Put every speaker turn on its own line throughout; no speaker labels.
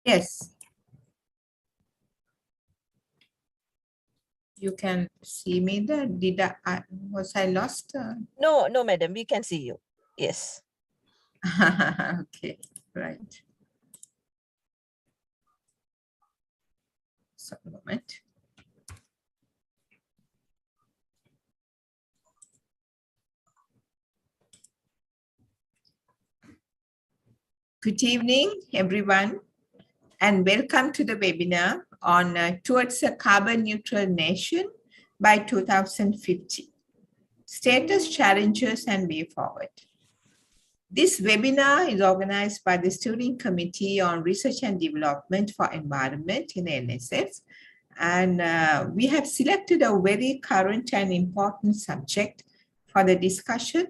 Yes. You can see me there. Was I lost?
No, madam, we can see you. Yes.
Okay, right. So, a moment. Good evening, everyone, and welcome to the webinar on Towards a Carbon Neutral Nation by 2050. Status, challenges, and way forward. This webinar is organized by the Steering Committee on Research and Development for Environment in NSF. And we have selected a very current and important subject for the discussion,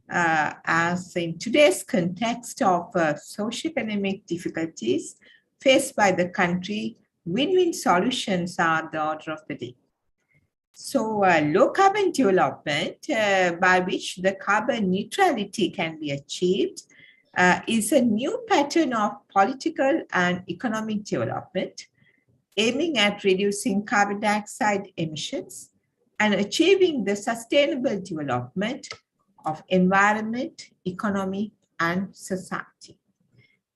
as in today's context of socioeconomic difficulties faced by the country, win-win solutions are the order of the day. So low carbon development, by which the carbon neutrality can be achieved, is a new pattern of political and economic development aiming at reducing carbon dioxide emissions and achieving the sustainable development of environment, economy, and society.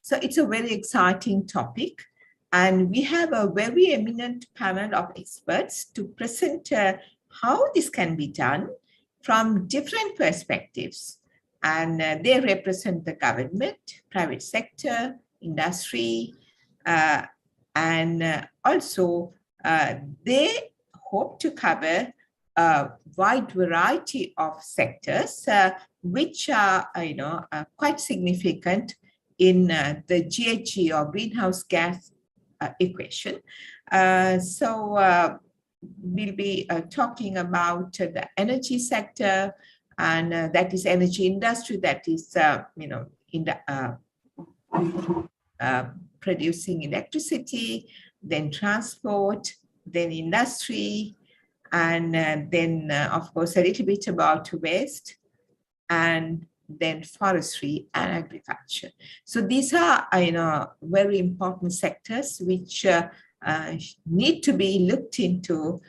So it's a very exciting topic. And we have a very eminent panel of experts to present how this can be done from different perspectives. And they represent the government, private sector, industry, and also they hope to cover a wide variety of sectors, which are quite significant in the GHG or greenhouse gas equation. So we'll be talking about the energy sector, and that is energy industry, that is in the producing electricity, then transport, then industry, and then of course a little bit about waste, and then forestry and agriculture. So these are very important sectors which need to be looked into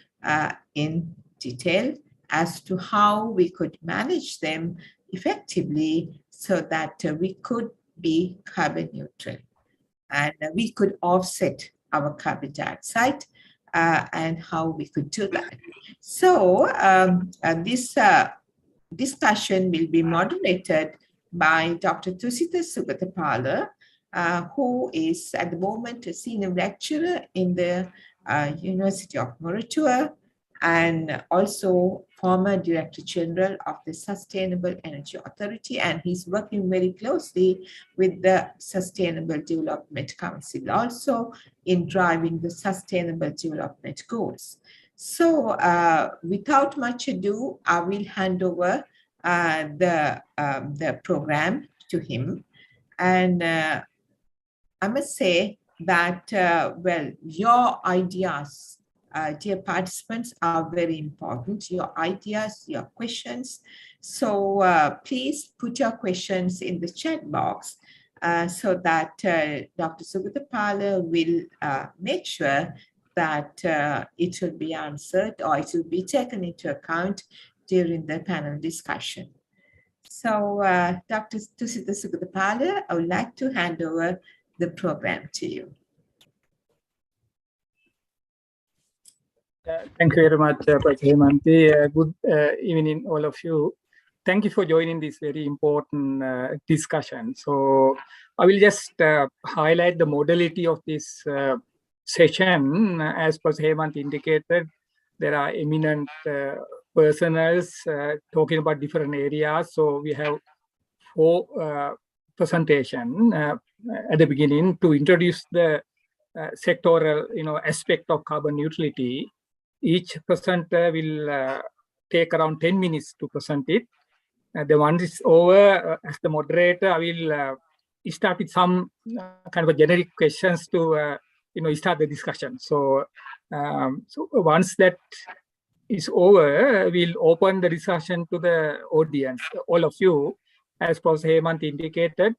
in detail as to how we could manage them effectively so that we could be carbon neutral and we could offset our carbon dioxide and how we could do that. So this discussion will be moderated by Dr. Tusita Sugatapala, who is at the moment a senior lecturer in the University of Moratuwa and also former Director General of the Sustainable Energy Authority, and he's working very closely with the Sustainable Development Council also in driving the Sustainable Development Goals. So without much ado, I will hand over the program to him. And I must say that, well, your ideas, dear participants, are very important. Your ideas, your questions. So please put your questions in the chat box so that Dr. Sugatapala will make sure that it will be answered or it will be taken into account during the panel discussion. So Dr. Tusita Sugatapala, I would like to hand over the program to you.
Thank you very much, Professor Hemanti. Good evening, all of you. Thank you for joining this very important discussion. So I will just highlight the modality of this session. As Professor Hemanti indicated, there are eminent personals talking about different areas. So we have 4 presentations at the beginning to introduce the sectoral aspect of carbon neutrality. Each presenter will take around 10 minutes to present it. The one is over, as the moderator, I will start with some kind of a generic questions to start the discussion. So, so once that is over, we'll open the discussion to the audience, all of you. As Professor Hemanti indicated,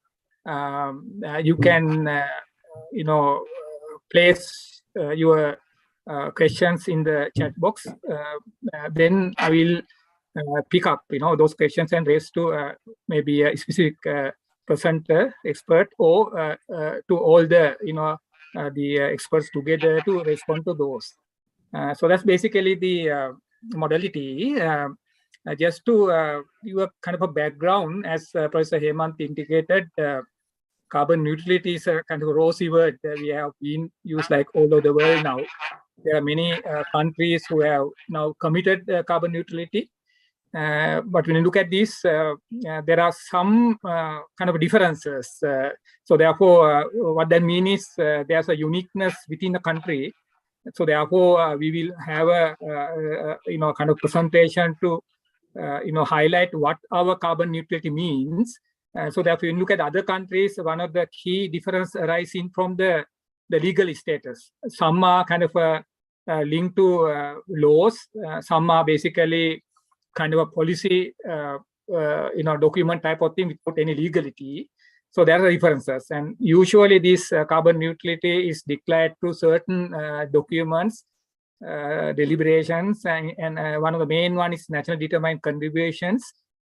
you can place your questions in the chat box. Then I will pick up, those questions and raise to maybe a specific presenter, expert, or to all the, the experts together to respond to those. So that's basically the modality. Just to give a kind of a background, as Professor Hemant indicated, carbon neutrality is a kind of a rosy word that we have been used like all over the world now. There are many countries who have now committed carbon neutrality. But when you look at this, there are some kind of differences. So therefore, what that means is there's a uniqueness within the country. So therefore, we will have a kind of presentation to highlight what our carbon neutrality means. So therefore, when you look at other countries, one of the key differences arising from the legal status. Some are kind of linked to laws. Some are basically kind of a policy, document type of thing without any legality. So there are differences, and usually this carbon neutrality is declared through certain documents, deliberations, and one of the main one is nationally determined contributions.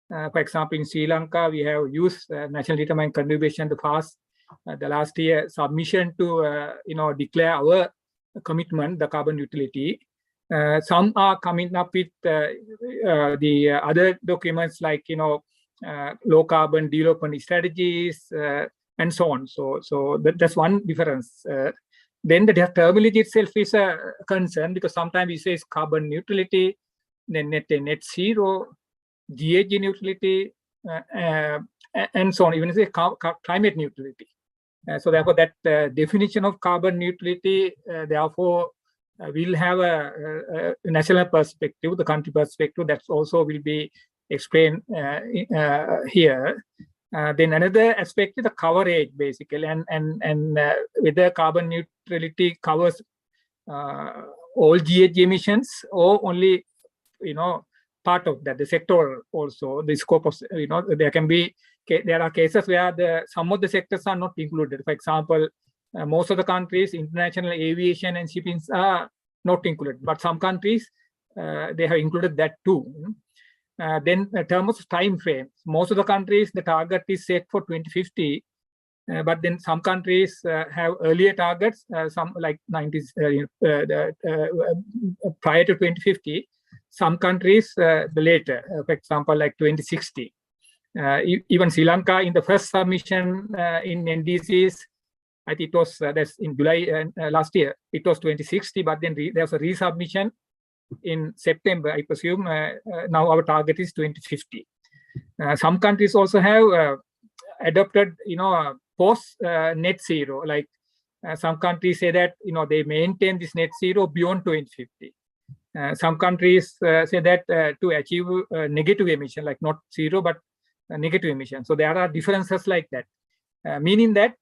For example, in Sri Lanka, we have used nationally determined contribution to pass the last year submission to declare our commitment, the carbon neutrality. Some are coming up with the other documents like low carbon development strategies and so on. So that's one difference. Then the terminology itself is a concern, because sometimes we say carbon neutrality, then net zero, GHG neutrality, and so on. Even say climate neutrality. So therefore, that definition of carbon neutrality, therefore, we'll have a national perspective, the country perspective, that also will be explained here. Then another aspect is the coverage, basically, and whether carbon neutrality covers all GHG emissions or only, part of that, the sector also, the scope of, there are cases where some of the sectors are not included. For example, most of the countries, international aviation and shipping are not included, but some countries, they have included that too. Then in terms of time frame, most of the countries, the target is set for 2050, but then some countries have earlier targets, some like 90s, prior to 2050, some countries later, for example, like 2060. Even Sri Lanka, in the first submission in NDCs, I think it was that's in July last year, it was 2060, but then there was a resubmission in September, I presume. Now our target is 2050. Some countries also have adopted, post net zero. Like some countries say that, they maintain this net zero beyond 2050. Some countries say that to achieve negative emission, like not zero, but negative emission. So there are differences like that. Meaning that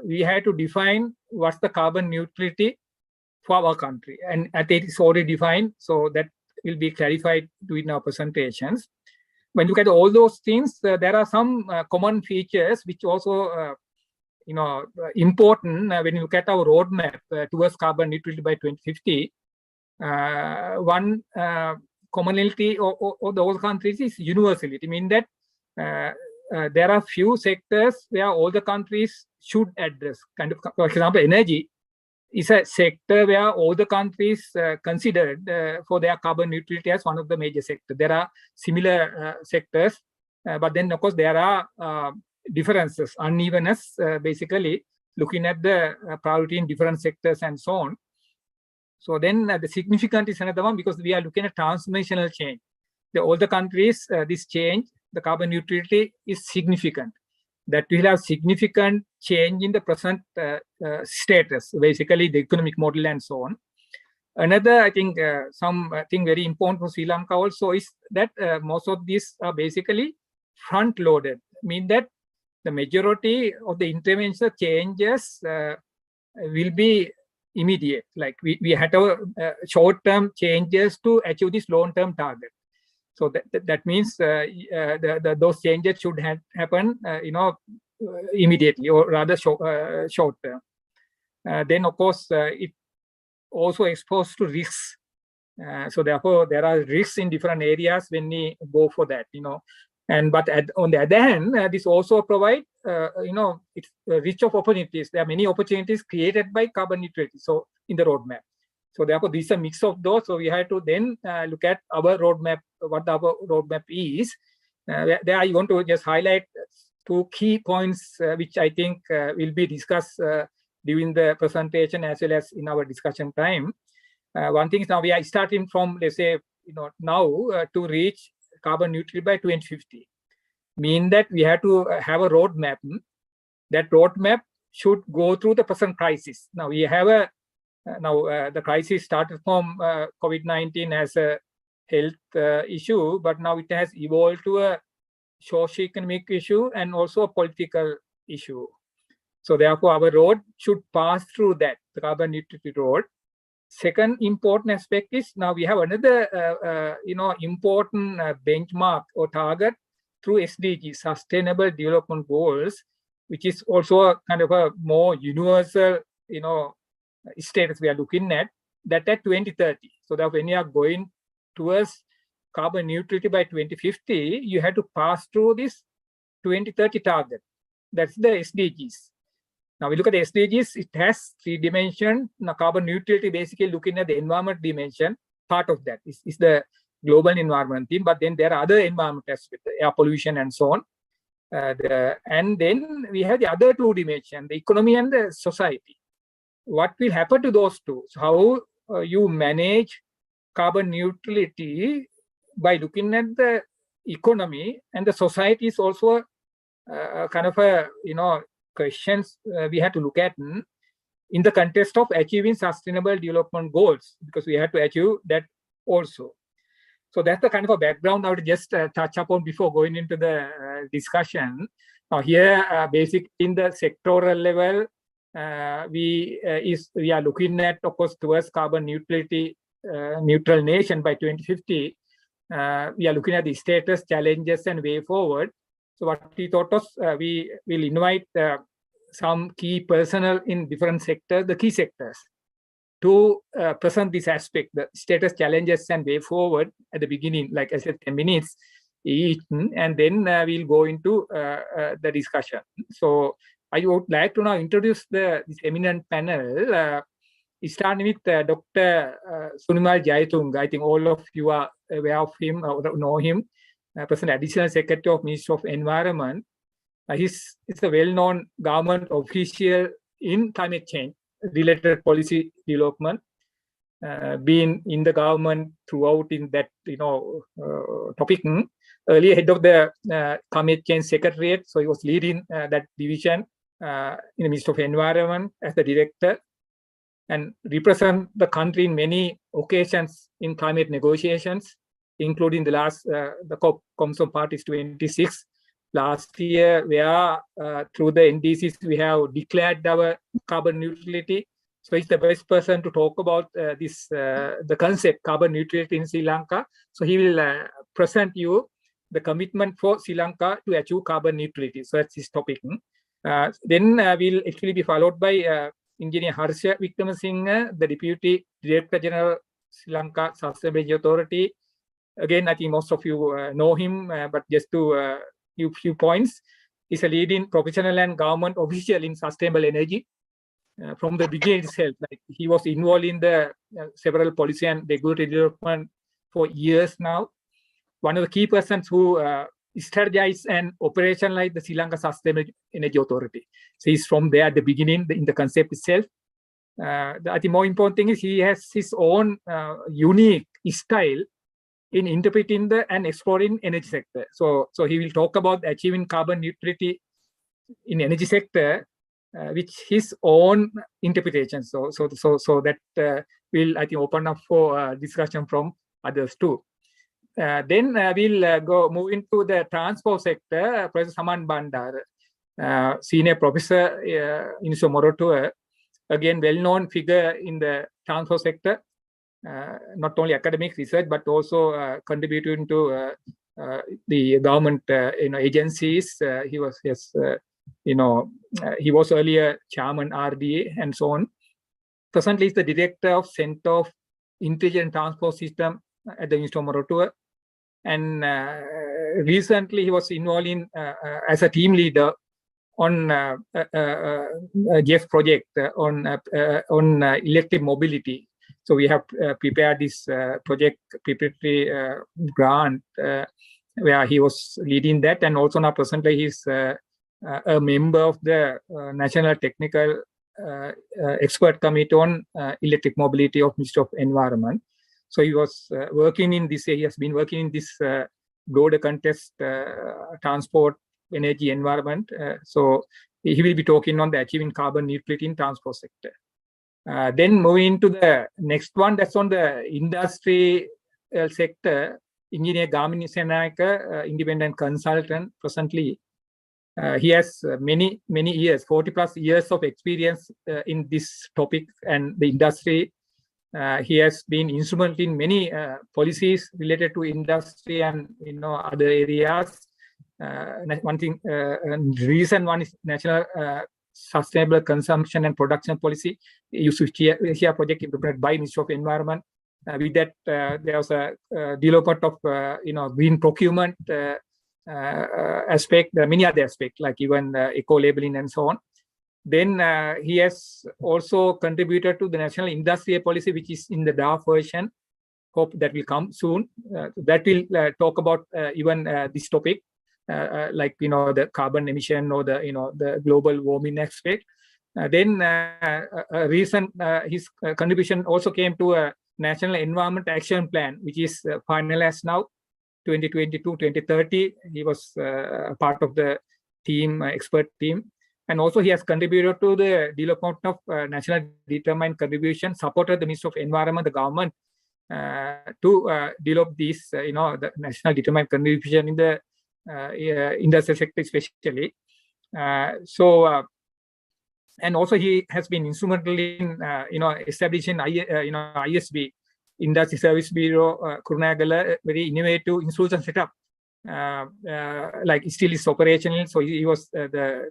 we have to define what's the carbon neutrality for our country, and it is already defined, so that will be clarified during our presentations. When you look at all those things, there are some common features which also important when you look at our roadmap towards carbon neutrality by 2050. One commonality of the whole countries is universality, meaning that there are few sectors where all the countries should address. Kind of, for example, energy is a sector where all the countries considered for their carbon neutrality as one of the major sectors. There are similar sectors, but then of course there are differences, unevenness, basically looking at the priority in different sectors and so on. So then the significant is another one, because we are looking at transformational change. All the countries, this change, the carbon neutrality is significant. That will have significant change in the present status, basically the economic model and so on. Another, I think, something very important for Sri Lanka also is that most of these are basically front-loaded, mean that the majority of the intervention changes will be immediate. Like we had our short-term changes to achieve this long-term target. So that means those changes should happen, immediately, or rather short term. then of course it also exposed to risks. So therefore, there are risks in different areas when we go for that, But on the other hand, this also provides, it's rich of opportunities. There are many opportunities created by carbon neutrality. So in the roadmap. So therefore, this is a mix of those. So we have to then look at our roadmap, what our roadmap is. There I want to just highlight 2 key points, which I think will be discussed during the presentation as well as in our discussion time. One thing is now we are starting from, let's say, now to reach carbon neutral by 2050. Mean that we have to have a roadmap. That roadmap should go through the present crisis. Now we have the crisis started from COVID-19 as a health issue, but now it has evolved to a socio-economic issue and also a political issue. So therefore, our road should pass through that, the carbon neutrality road. Second important aspect is now we have another, important benchmark or target through SDGs, Sustainable Development Goals, which is also a kind of a more universal, status we are looking at, that at 2030. So that when you are going towards carbon neutrality by 2050, you have to pass through this 2030 target. That's the SDGs. Now we look at the SDGs, it has 3 dimensions. Now carbon neutrality basically looking at the environment dimension. Part of that is the global environment theme, but then there are other environment aspects, air pollution and so on. And then we have the other 2 dimensions, the economy and the society. What will happen to those 2? So how you manage carbon neutrality by looking at the economy, and the society is also kind of a, questions we have to look at in the context of achieving sustainable development goals, because we have to achieve that also. So that's the kind of a background I would just touch upon before going into the discussion. Now here, basic in the sectoral level, we are looking at, of course, towards carbon neutrality, neutral nation by 2050. We are looking at the status, challenges, and way forward. So what we thought was we will invite some key personnel in different sectors, the key sectors, to present this aspect, the status, challenges, and way forward at the beginning, like I said, 10 minutes each, and then we'll go into the discussion. So I would like to now introduce this eminent panel, starting with Dr. Sunimal Jayatunga. I think all of you are aware of him or know him. Present Additional Secretary of Ministry of Environment. He's a well-known government official in climate change related policy development, been in the government throughout in that topic. Earlier head of the climate change secretariat, so he was leading that division in the Ministry of Environment as the director, and represent the country in many occasions in climate negotiations, including the last the COP, Commission Parties 26 last year, where through the NDCs we have declared our carbon neutrality. So he's the best person to talk about this the concept carbon neutrality in Sri Lanka. So he will present you the commitment for Sri Lanka to achieve carbon neutrality. So that's his topic. Then we'll actually be followed by Engineer Harsha Wickramasinghe, the Deputy Director General Sri Lanka Sustainability Authority. Again, I think most of you know him, but just to give few points. He's a leading professional and government official in sustainable energy. From the beginning itself, like he was involved in the several policy and regulatory development for years now. One of the key persons who strategize and operationalize the Sri Lanka Sustainable Energy Authority. So he's from there at the beginning in the concept itself. I think more important thing is he has his own unique style in interpreting the and exploring energy sector. So he will talk about achieving carbon neutrality in energy sector, which his own interpretation. So that will, I think, open up for discussion from others too. Then we'll move into the transport sector. Professor Saman Bandar, Senior Professor in Morotua, again well-known figure in the transport sector, not only academic research but also contributing to the government agencies. He has he was earlier chairman RDA and so on. Presently, he's the director of Center of Intelligent Transport System at the University of Moratuwa. And recently, he was involved in as a team leader on a GEF project on electric mobility. So we have prepared this project preparatory grant where he was leading that, and also now presently he's a member of the National Technical Expert Committee on Electric Mobility of Ministry of Environment. So he was working in this. He has been working in this broader context, transport, energy, environment. So he will be talking on the achieving carbon neutrality in transport sector. Then moving to the next one, that's on the industry sector. Engineer Gamini Senayaka, independent consultant, presently. He has many years, 40+ years of experience in this topic and the industry. He has been instrumental in many policies related to industry and other areas. One thing, recent one is National Sustainable Consumption and Production Policy. Here project implemented by Ministry of Environment. With that, there was a development of green procurement aspect, many other aspects like even eco labeling and so on. Then he has also contributed to the National Industrial Policy, which is in the draft version. Hope that will come soon. That will talk about even this topic, like the carbon emission or the global warming aspect. Then recent his contribution also came to a National Environment Action Plan, which is finalized now, 2022-2030. He was part of the team, expert team. And also he has contributed to the development of national determined contribution, supported the Ministry of Environment, the government, to develop this, the national determined contribution in the industrial sector especially. And also he has been instrumental in, establishing, ISB, Industry Service Bureau, Kurunagala, very innovative institution setup. Like still is operational, so he was the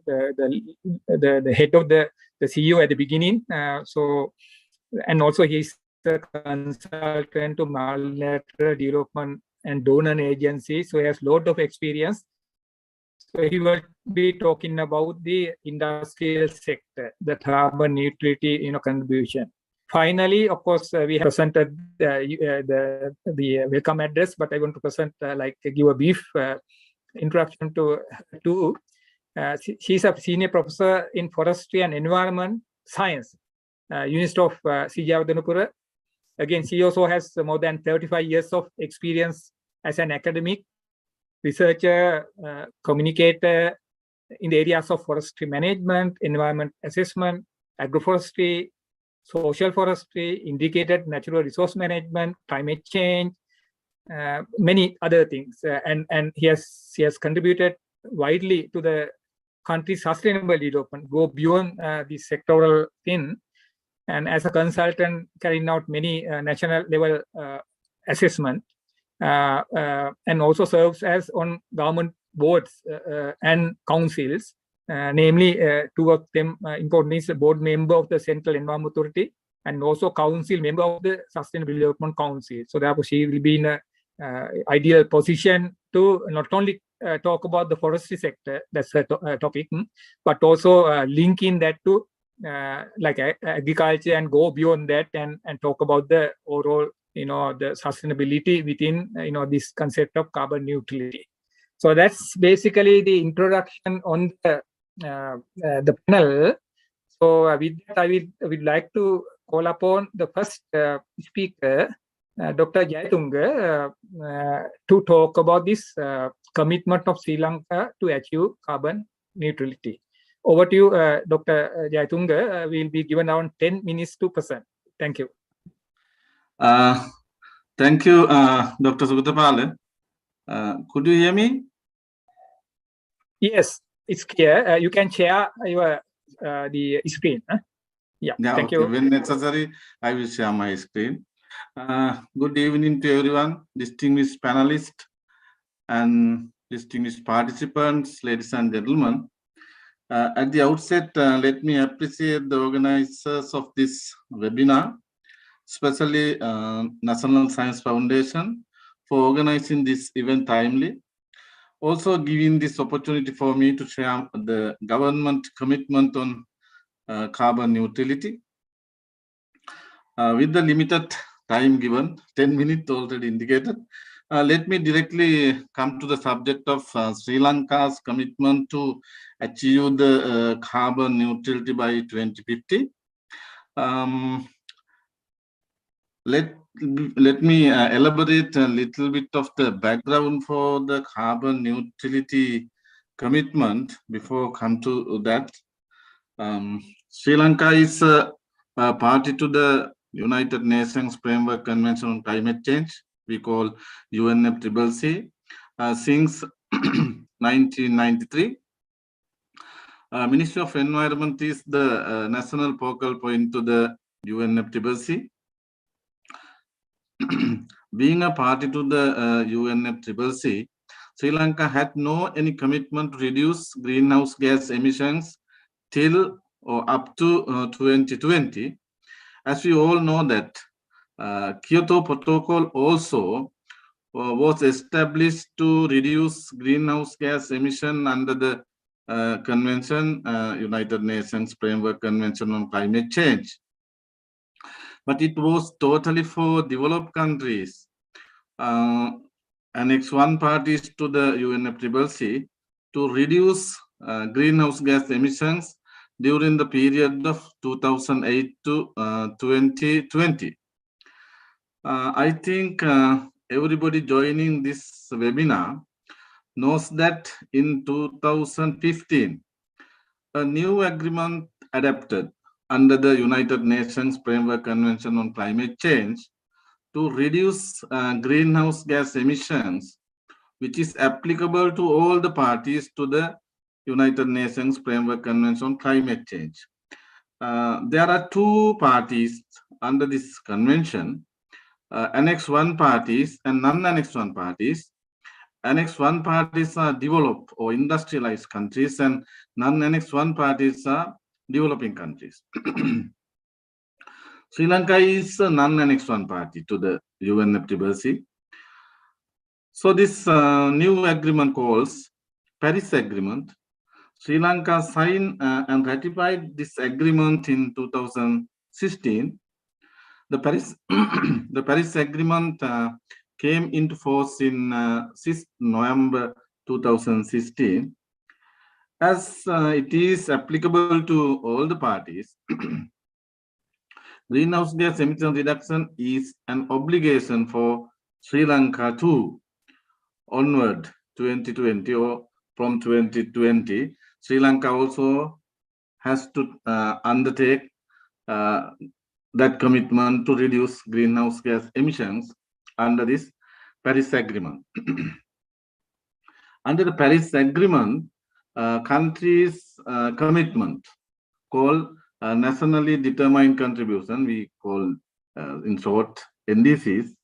head of the CEO at the beginning. And also he's a consultant to multilateral development and donor agencies, so he has a lot of experience. So he will be talking about the industrial sector, the carbon neutrality, contribution. Finally, of course, we have presented the welcome address, but I want to present, give a brief introduction to. She's a senior professor in forestry and environment science, University of Sijawardhanapura. Again, she also has more than 35 years of experience as an academic, researcher, communicator in the areas of forestry management, environment assessment, agroforestry, social forestry, integrated natural resource management, climate change, many other things. And she has contributed widely to the country's sustainable development, go beyond the sectoral thing. And as a consultant, carrying out many national level assessment, and also serves as on government boards and councils. Namely, two of them important is a board member of the Central Environment Authority and also council member of the Sustainable Development Council. So therefore, she will be in an ideal position to not only talk about the forestry sector, that's the topic, but also linking that to like agriculture and go beyond that and talk about the overall, the sustainability within, this concept of carbon neutrality. So that's basically the introduction on the panel. So with that, I would like to call upon the first speaker, Dr. Jayatunga, to talk about this commitment of Sri Lanka to achieve carbon neutrality. Over to you, Dr. Jayatunga. We'll be given around 10 minutes to present. Thank you.
Thank you, Dr. Sugutapala. Could you hear me?
Yes, it's clear. You can share your the screen. Huh? Yeah, thank you.
When necessary, I will share my screen. Good evening to everyone, distinguished panelists and distinguished participants, ladies and gentlemen. At the outset, let me appreciate the organizers of this webinar, especially National Science Foundation, for organizing this event timely. Also giving this opportunity for me to share the government commitment on carbon neutrality. With the limited time given, 10 minutes already indicated, let me directly come to the subject of Sri Lanka's commitment to achieve the carbon neutrality by 2050. Let me elaborate a little bit of the background for the carbon neutrality commitment before come to that. Sri Lanka is a party to the United Nations Framework Convention on Climate Change, we call UNFCCC, since 1993. Ministry of Environment is the national focal point to the UNFCCC. Being a party to the UNFCCC, Sri Lanka had no any commitment to reduce greenhouse gas emissions till or up to 2020. As we all know that Kyoto Protocol also was established to reduce greenhouse gas emission under the convention, United Nations Framework Convention on Climate Change. But it was totally for developed countries. Annex 1 parties to the UNFCCC to reduce greenhouse gas emissions during the period of 2008 to 2020. I think everybody joining this webinar knows that in 2015, a new agreement adopted under the United Nations Framework Convention on Climate Change to reduce greenhouse gas emissions, which is applicable to all the parties to the United Nations Framework Convention on Climate Change. There are two parties under this convention, Annex 1 parties and non-Annex 1 parties. Annex 1 parties are developed or industrialized countries, and non-Annex 1 parties are developing countries. Sri Lanka is a non-Annex 1 party to the UNFCCC. So this new agreement calls Paris Agreement. Sri Lanka signed and ratified this agreement in 2016. The Paris Agreement came into force in 6 November 2016. As it is applicable to all the parties, greenhouse gas emission reduction is an obligation for Sri Lanka too. Onward 2020 or from 2020, Sri Lanka also has to undertake that commitment to reduce greenhouse gas emissions under this Paris Agreement. Under the Paris Agreement, countries' commitment called nationally determined contribution, we call in short NDCs.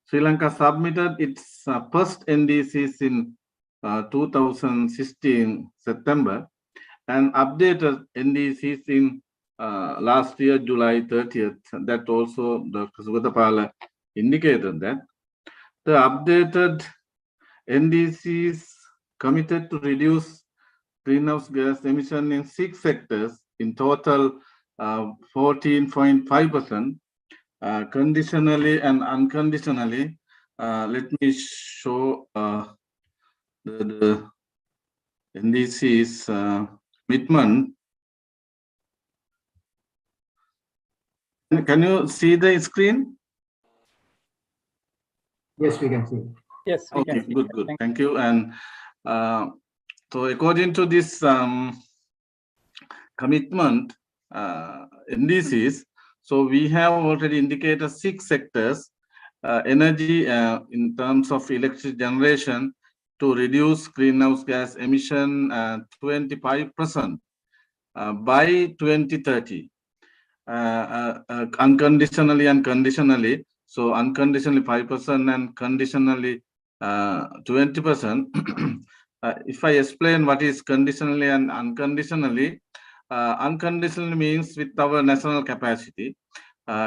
Sri Lanka submitted its first NDCs in 2016 September and updated NDCs in last year July 30th. That also Dr. Sugatapala indicated that the updated NDCs committed to reduce greenhouse gas emission in 6 sectors, in total 14.5%, conditionally and unconditionally. Let me show the NDC's commitment. Can you see the screen?
Yes, we can see.
Yes, we
Okay,
can see.
good. Thank you. And so according to this commitment NDCs, so we have already indicated 6 sectors, energy in terms of electric generation to reduce greenhouse gas emission 25% by 2030, unconditionally and conditionally. So unconditionally 5% and conditionally 20%. If I explain what is conditionally and unconditionally, unconditionally means with our national capacity.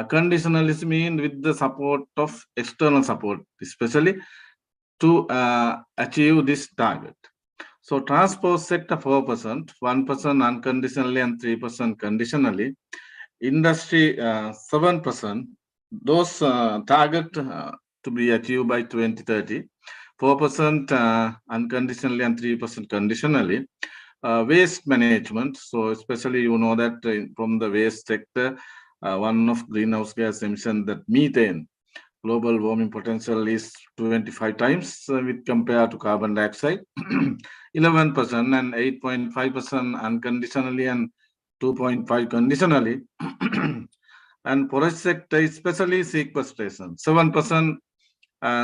Conditionally means with the support of external support, especially to achieve this target. So transport sector 4%, 1% unconditionally and 3% conditionally. Industry 7%. Those target to be achieved by 2030. 4% unconditionally and 3% conditionally. Waste management. So especially you know that from the waste sector, one of greenhouse gas emission, that methane, global warming potential is 25 times with compared to carbon dioxide. 11% and 8.5% unconditionally and 2.5 conditionally. And forest sector, especially sequestration, 7%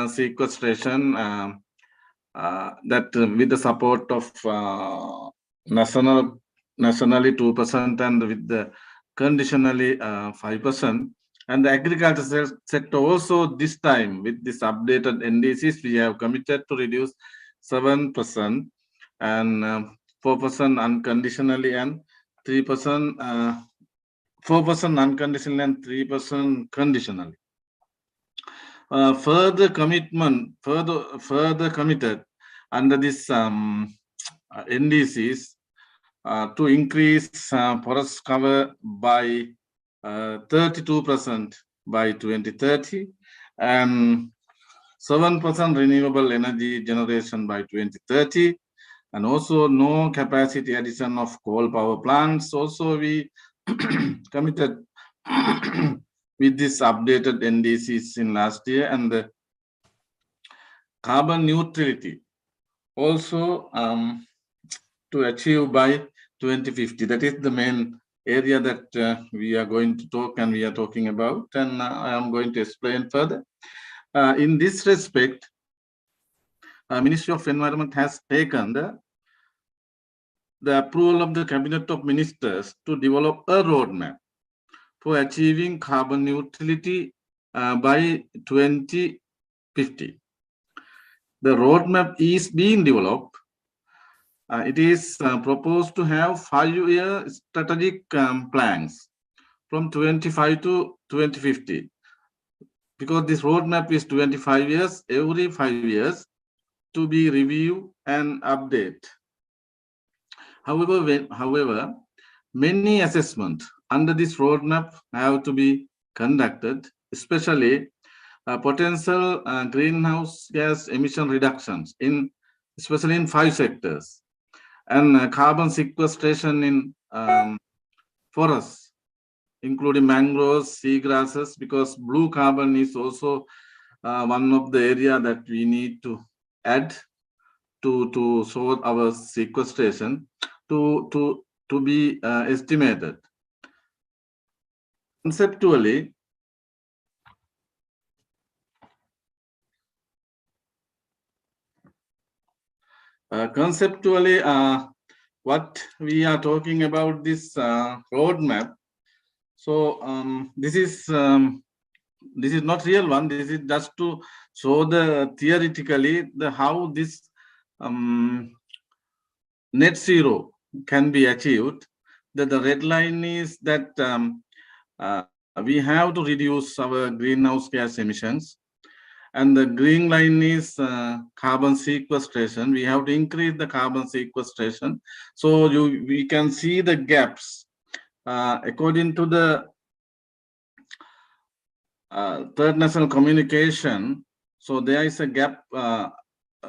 sequestration, that with the support of nationally 2% and with the conditionally 5%. And the agriculture sector also this time with this updated NDCs, we have committed to reduce 7% and 4% unconditionally and 3%, 4% unconditionally and 3% conditionally. Further committed under this NDCs to increase forest cover by 32% by 2030 and 7% renewable energy generation by 2030, and also no capacity addition of coal power plants. Also, we committed with this updated NDCs in last year, and the carbon neutrality also to achieve by 2050. That is the main area that we are going to talk and we are talking about, and I am going to explain further. In this respect, Ministry of Environment has taken the approval of the Cabinet of Ministers to develop a roadmap for achieving carbon neutrality by 2050. The roadmap is being developed. It is proposed to have 5-year strategic plans from 25 to 2050. Because this roadmap is 25 years, every 5 years to be reviewed and update. However, many assessments under this roadmap have to be conducted, especially potential greenhouse gas emission reductions especially in 5 sectors, and carbon sequestration in forests, including mangroves, seagrasses, because blue carbon is also one of the area that we need to add to show our sequestration to be estimated. Conceptually, what we are talking about this roadmap. So this is not real one. This is just to show the theoretically how this net zero can be achieved. That the red line is that we have to reduce our greenhouse gas emissions, and the green line is carbon sequestration. We have to increase the carbon sequestration. So we can see the gaps according to the third national communication. So there is a gap.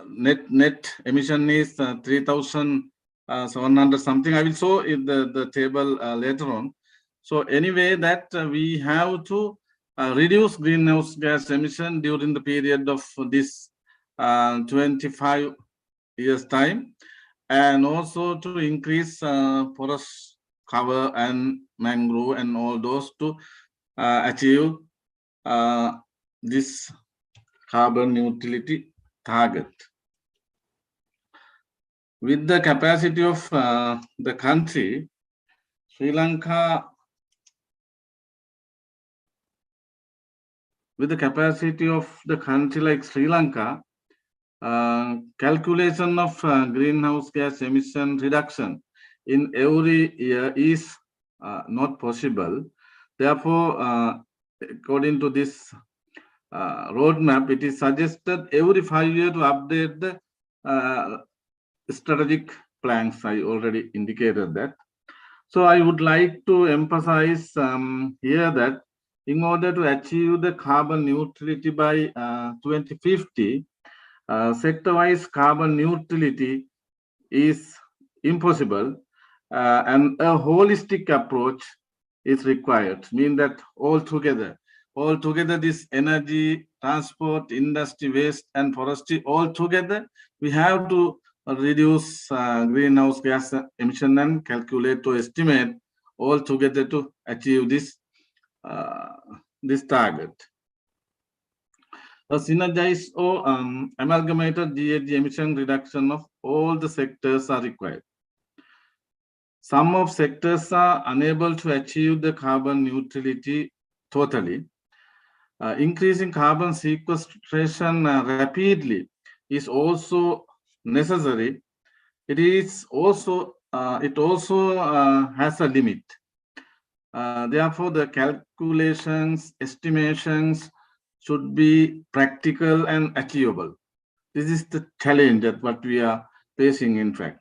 Net emission is 3,700 something. I will show in the table later on. So anyway, that we have to reduce greenhouse gas emission during the period of this 25 years time, and also to increase forest cover and mangrove and all those to achieve this carbon neutrality target. With the capacity of the country, Sri Lanka, with the capacity of the country like Sri Lanka, calculation of greenhouse gas emission reduction in every year is not possible. Therefore, according to this roadmap, it is suggested every 5 years to update the strategic plans. I already indicated that. So I would like to emphasize here that in order to achieve the carbon neutrality by 2050, sector-wise carbon neutrality is impossible, and a holistic approach is required, meaning that all together this energy, transport, industry, waste, and forestry, all together, we have to reduce greenhouse gas emission and calculate to estimate all together to achieve this this target. A synergized or amalgamated GHG emission reduction of all the sectors are required. Some of sectors are unable to achieve the carbon neutrality totally. Increasing carbon sequestration rapidly is also necessary. It also has a limit. Therefore, the calculations, estimations should be practical and achievable. This is the challenge that what we are facing, in fact.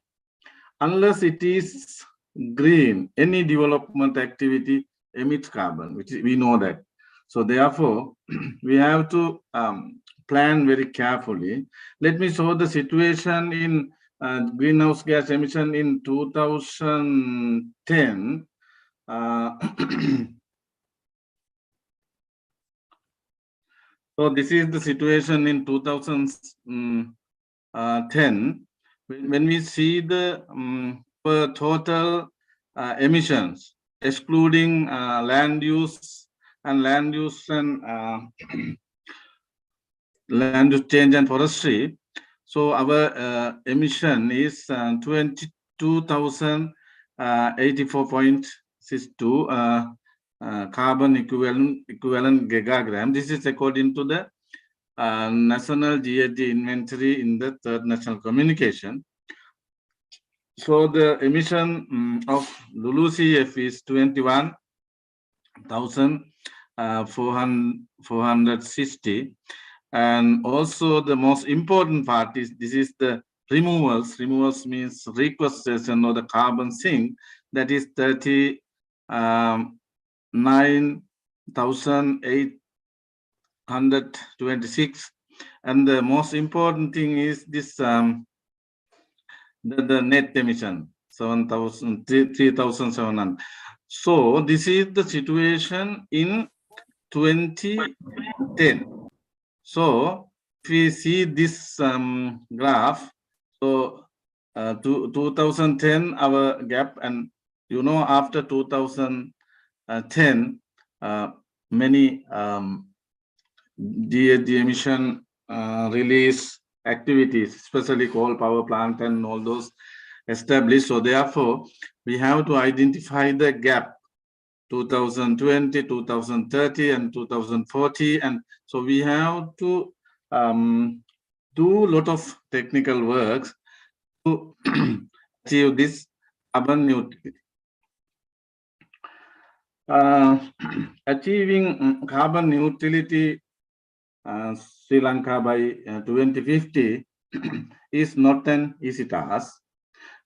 Unless it is green, any development activity emits carbon, which we know that. So therefore, we have to plan very carefully. Let me show the situation in greenhouse gas emission in 2010. So this is the situation in 2010. When we see the total emissions, excluding land use and land use change and forestry, so our emission is 22,084.62 carbon equivalent gigagram. This is according to the National GHG Inventory in the third national communication. So the emission of LULUCF is 21,460, and also the most important part is this is the removals. Removals means sequestration or the carbon sink, that is 39,826, and the most important thing is this the net emission 3,700. So this is the situation in 2010. So if we see this graph, so 2010 our gap, and you know after 2010 many GHG emission release activities, especially coal power plant and all those established. So therefore, we have to identify the gap 2020, 2030, and 2040. And so we have to do a lot of technical works to achieve this carbon neutrality. Achieving carbon neutrality Sri Lanka by 2050 is not an easy task.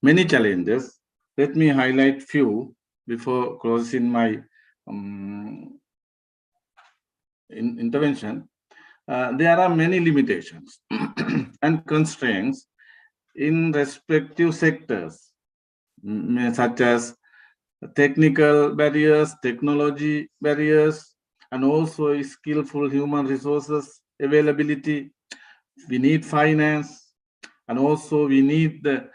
Many challenges. Let me highlight few before closing my intervention. There are many limitations and constraints in respective sectors, such as technical barriers, technology barriers, and also skillful human resources availability. We need finance, and also we need the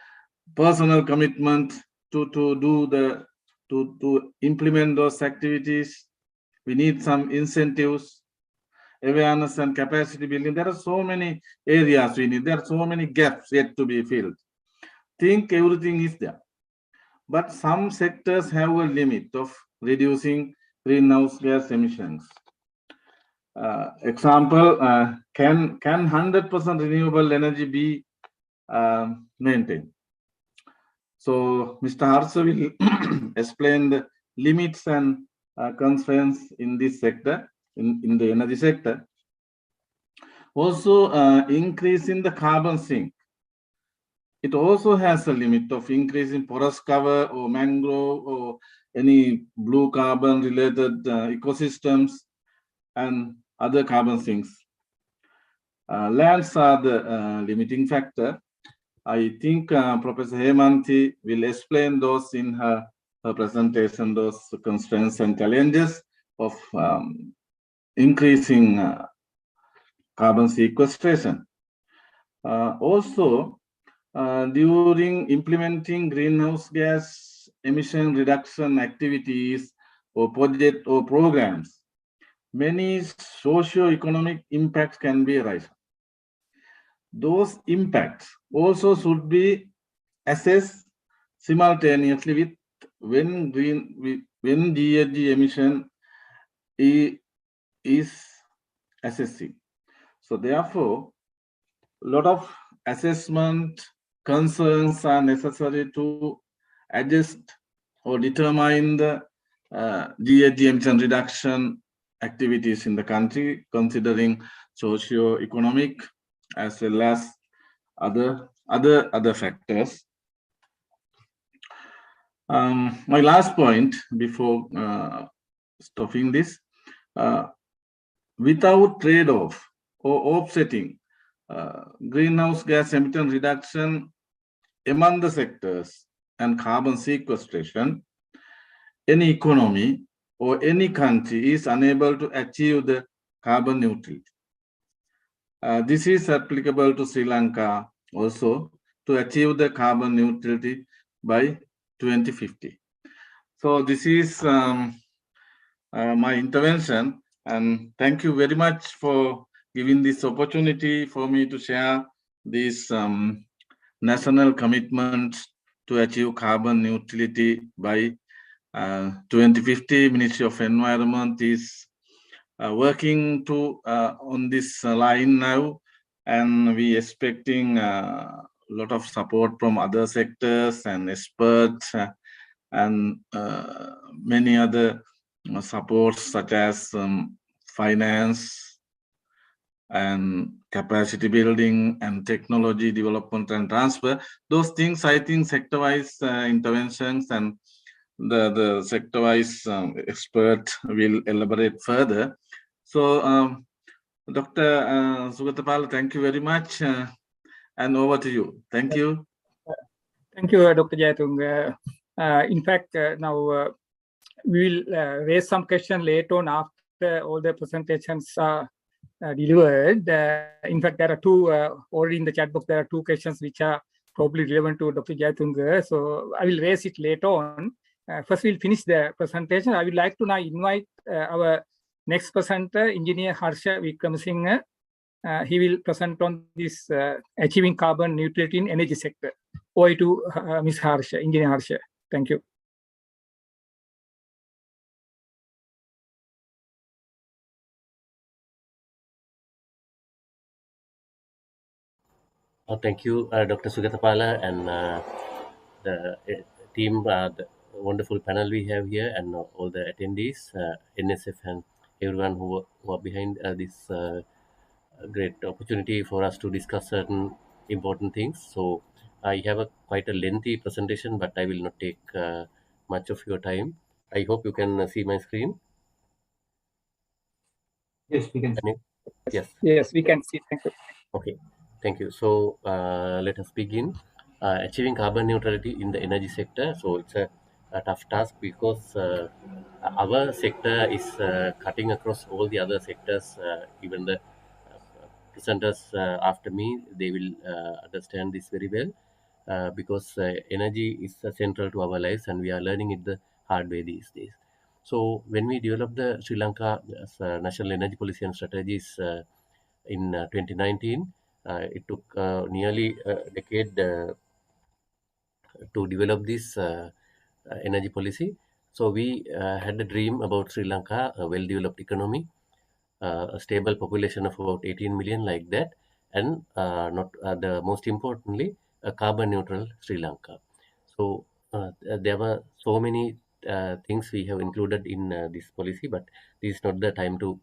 personal commitment to implement those activities. We need some incentives, awareness and capacity building. There are so many areas we need. There are so many gaps yet to be filled. Think everything is there. But some sectors have a limit of reducing greenhouse gas emissions. Example, can 100% renewable energy be maintained? So Mr. Harsha will explain the limits and constraints in this sector, in the energy sector. Also, increase in the carbon sink. It also has a limit of increase in forest cover or mangrove or any blue carbon related ecosystems and other carbon sinks. Lands are the limiting factor. I think Professor Hemanti will explain those in her presentation, those constraints and challenges of increasing carbon sequestration. Also, during implementing greenhouse gas emission reduction activities or project or programs, many socio-economic impacts can be arising. Those impacts also should be assessed simultaneously with when GHG emission is assessing. So therefore, a lot of assessment concerns are necessary to adjust or determine the GHG emission reduction activities in the country, considering socio-economic as well as other factors. My last point before stopping this, without trade-off or offsetting greenhouse gas emission reduction among the sectors and carbon sequestration, any economy or any country is unable to achieve the carbon neutrality. This is applicable to Sri Lanka also, to achieve the carbon neutrality by 2050. So this is my intervention, and thank you very much for giving this opportunity for me to share this national commitment to achieve carbon neutrality by 2050. Ministry of Environment is working on this line now, and we expecting a lot of support from other sectors and experts and many other supports such as finance and capacity building and technology development and transfer. Those things, I think, sector-wise interventions and the sector-wise expert will elaborate further. So, Dr. Sugatapala, thank you very much, and over to you. Thank you.
Thank you, Dr. Jayatunga. In fact, now we will raise some questions later on after all the presentations are delivered. In fact, there are two, already in the chat box, there are two questions which are probably relevant to Dr. Jayatunga. So I will raise it later on. First, we'll finish the presentation. I would like to now invite our next presenter, Engineer Harsha Wickramasinghe. He will present on this achieving carbon neutrality in energy sector. Over to Ms. Harsha, Engineer Harsha. Thank you.
Thank you, Dr. Sugatapala, and the team, the wonderful panel we have here, and all the attendees, NSF, and everyone who are behind this great opportunity for us to discuss certain important things. So I have quite a lengthy presentation, but I will not take much of your time. I hope you can see my screen.
Yes, we can.
Yes.
Yes, we can see. Thank you.
Okay, thank you. So let us begin. Achieving carbon neutrality in the energy sector. So it's a tough task because our sector is cutting across all the other sectors. Even the presenters after me, they will understand this very well because energy is central to our lives, and we are learning it the hard way these days. So when we developed the Sri Lanka National Energy Policy and Strategies in 2019, it took nearly a decade to develop this energy policy. So we had a dream about Sri Lanka, a well-developed economy, a stable population of about 18 million like that, and not the most importantly, a carbon neutral Sri Lanka. So there were so many things we have included in this policy, but this is not the time to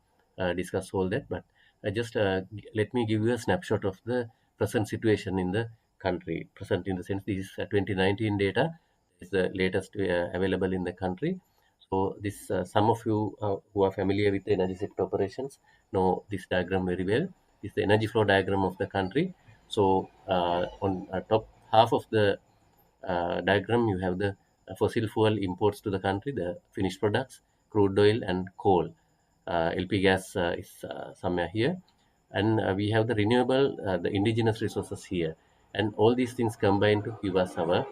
discuss all that. But just let me give you a snapshot of the present situation in the country. Present in the sense this is 2019 data, is the latest available in the country. So this some of you who are familiar with the energy sector operations know this diagram very well. This is the energy flow diagram of the country. So on top half of the diagram, you have the fossil fuel imports to the country, the finished products, crude oil and coal. LP gas is somewhere here. And we have the renewable, the indigenous resources here. And all these things combine to give us our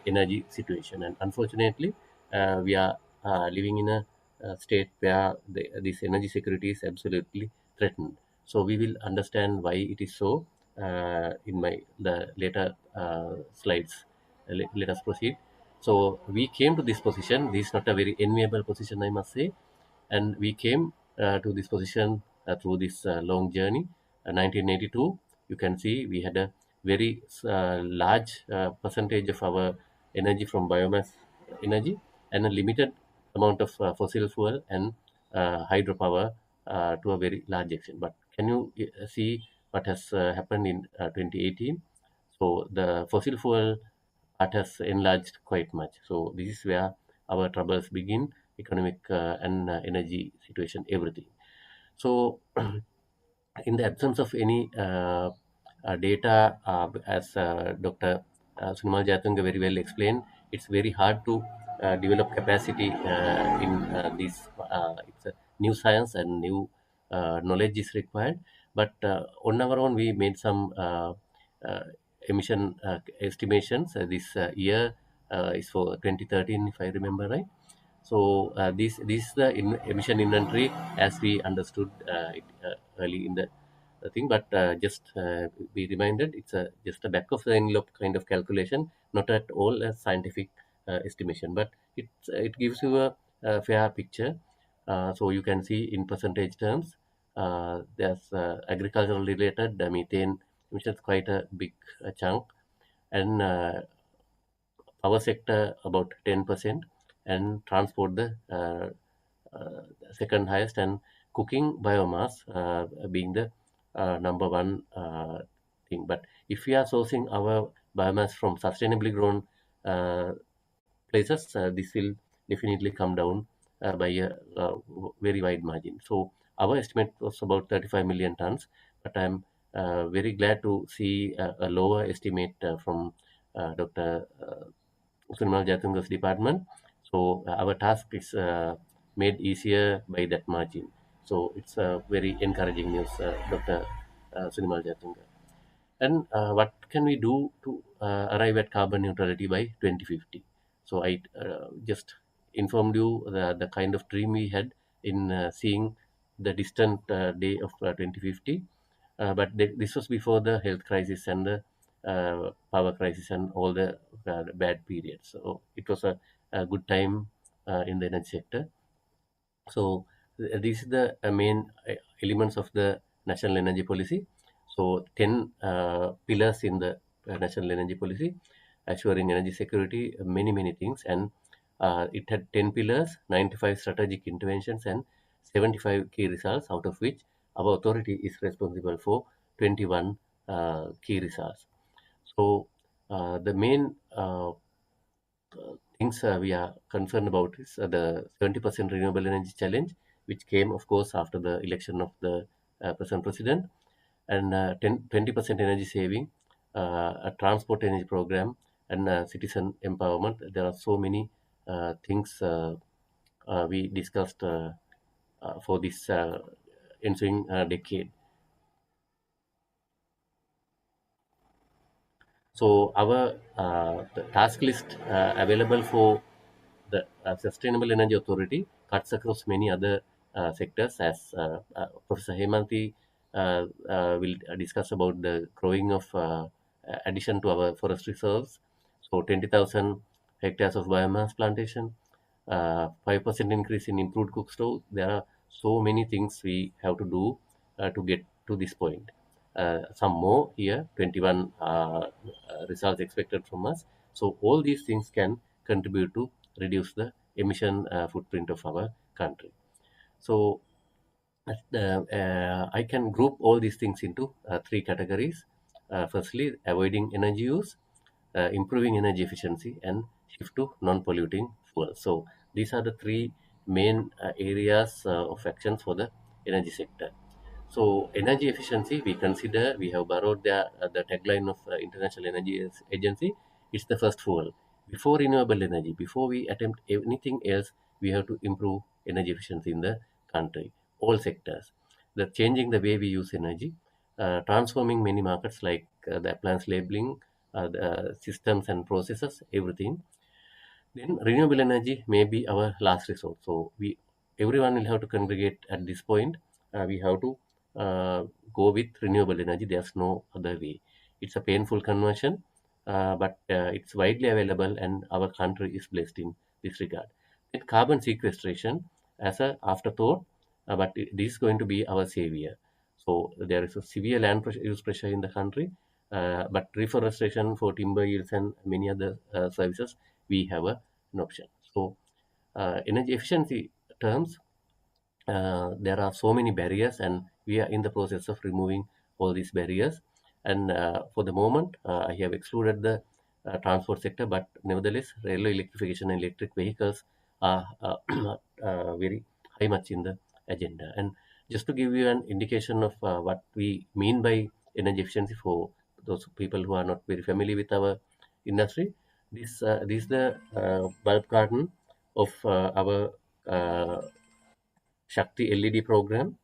energy situation. And unfortunately, we are living in a state where this energy security is absolutely threatened. So we will understand why it is so in the later slides. Let us proceed. So we came to this position. This is not a very enviable position, I must say, and we came to this position through this long journey. 1982, you can see we had a very large percentage of our energy from biomass energy and a limited amount of fossil fuel and hydropower to a very large extent. But can you see what has happened in 2018? So the fossil fuel part has enlarged quite much. So this is where our troubles begin, economic and energy situation, everything. So in the absence of any data, as Dr. Sunimal Jatunga very well explained, it's very hard to develop capacity in this. It's a new science and new knowledge is required. But on our own, we made some uh, emission estimations. This year is for 2013, if I remember right. So this is the emission inventory as we understood it early in the thing, but just be reminded, it's just a back of the envelope kind of calculation, not at all a scientific estimation, but it gives you a fair picture. So you can see in percentage terms, there's agricultural related methane emissions quite a big chunk, and power sector about 10%, and transport the second highest, and cooking biomass being the number one thing. But if we are sourcing our biomass from sustainably grown places, this will definitely come down by a very wide margin. So our estimate was about 35 million tons, but I'm very glad to see a lower estimate from Dr. Sunimal Jatunga's department. So our task is made easier by that margin. So it's very encouraging news, Dr. Sunimal Jatunga. And what can we do to arrive at carbon neutrality by 2050? So I just informed you the kind of dream we had in seeing the distant day of 2050. But this was before the health crisis and the power crisis and all the bad periods. So it was a good time in the energy sector. So these are the main elements of the national energy policy. So 10 pillars in the national energy policy, assuring energy security, many things, and it had 10 pillars, 95 strategic interventions, and 75 key results, out of which our authority is responsible for 21 key results. So the main things we are concerned about is the 70% renewable energy challenge, which came, of course, after the election of the present president, and 20% energy saving, a transport energy program, and citizen empowerment. There are so many things we discussed for this ensuing decade. So our the task list available for the Sustainable Energy Authority cuts across many other sectors, as Professor Hemanti will discuss about the growing of addition to our forest reserves. So 20,000 hectares of biomass plantation, 5% increase in improved cook stove. There are so many things we have to do to get to this point. Some more here, 21 results expected from us. So all these things can contribute to reduce the emission footprint of our country. So I can group all these things into three categories. Firstly, avoiding energy use, improving energy efficiency, and shift to non-polluting fuels. So these are the three main areas of actions for the energy sector. So energy efficiency, we consider, we have borrowed the tagline of International Energy Agency. It's the first fuel. Before renewable energy, before we attempt anything else, we have to improve energy efficiency in the country, all sectors. The changing the way we use energy, transforming many markets like the appliance labeling, the systems and processes, everything. Then renewable energy may be our last resort. So everyone will have to congregate at this point. We have to uh, go with renewable energy. There's no other way. It's a painful conversion, but it's widely available, and our country is blessed in this regard. Then carbon sequestration as a afterthought, but it is going to be our savior. So there is a severe land use pressure in the country, but reforestation for timber yields and many other services, we have an option. So energy efficiency terms, there are so many barriers, and we are in the process of removing all these barriers. And for the moment, I have excluded the transport sector, but nevertheless, railway electrification and electric vehicles are very high much in the agenda. And just to give you an indication of what we mean by energy efficiency for those people who are not very familiar with our industry, this is the bulb carton of our Shakti LED program.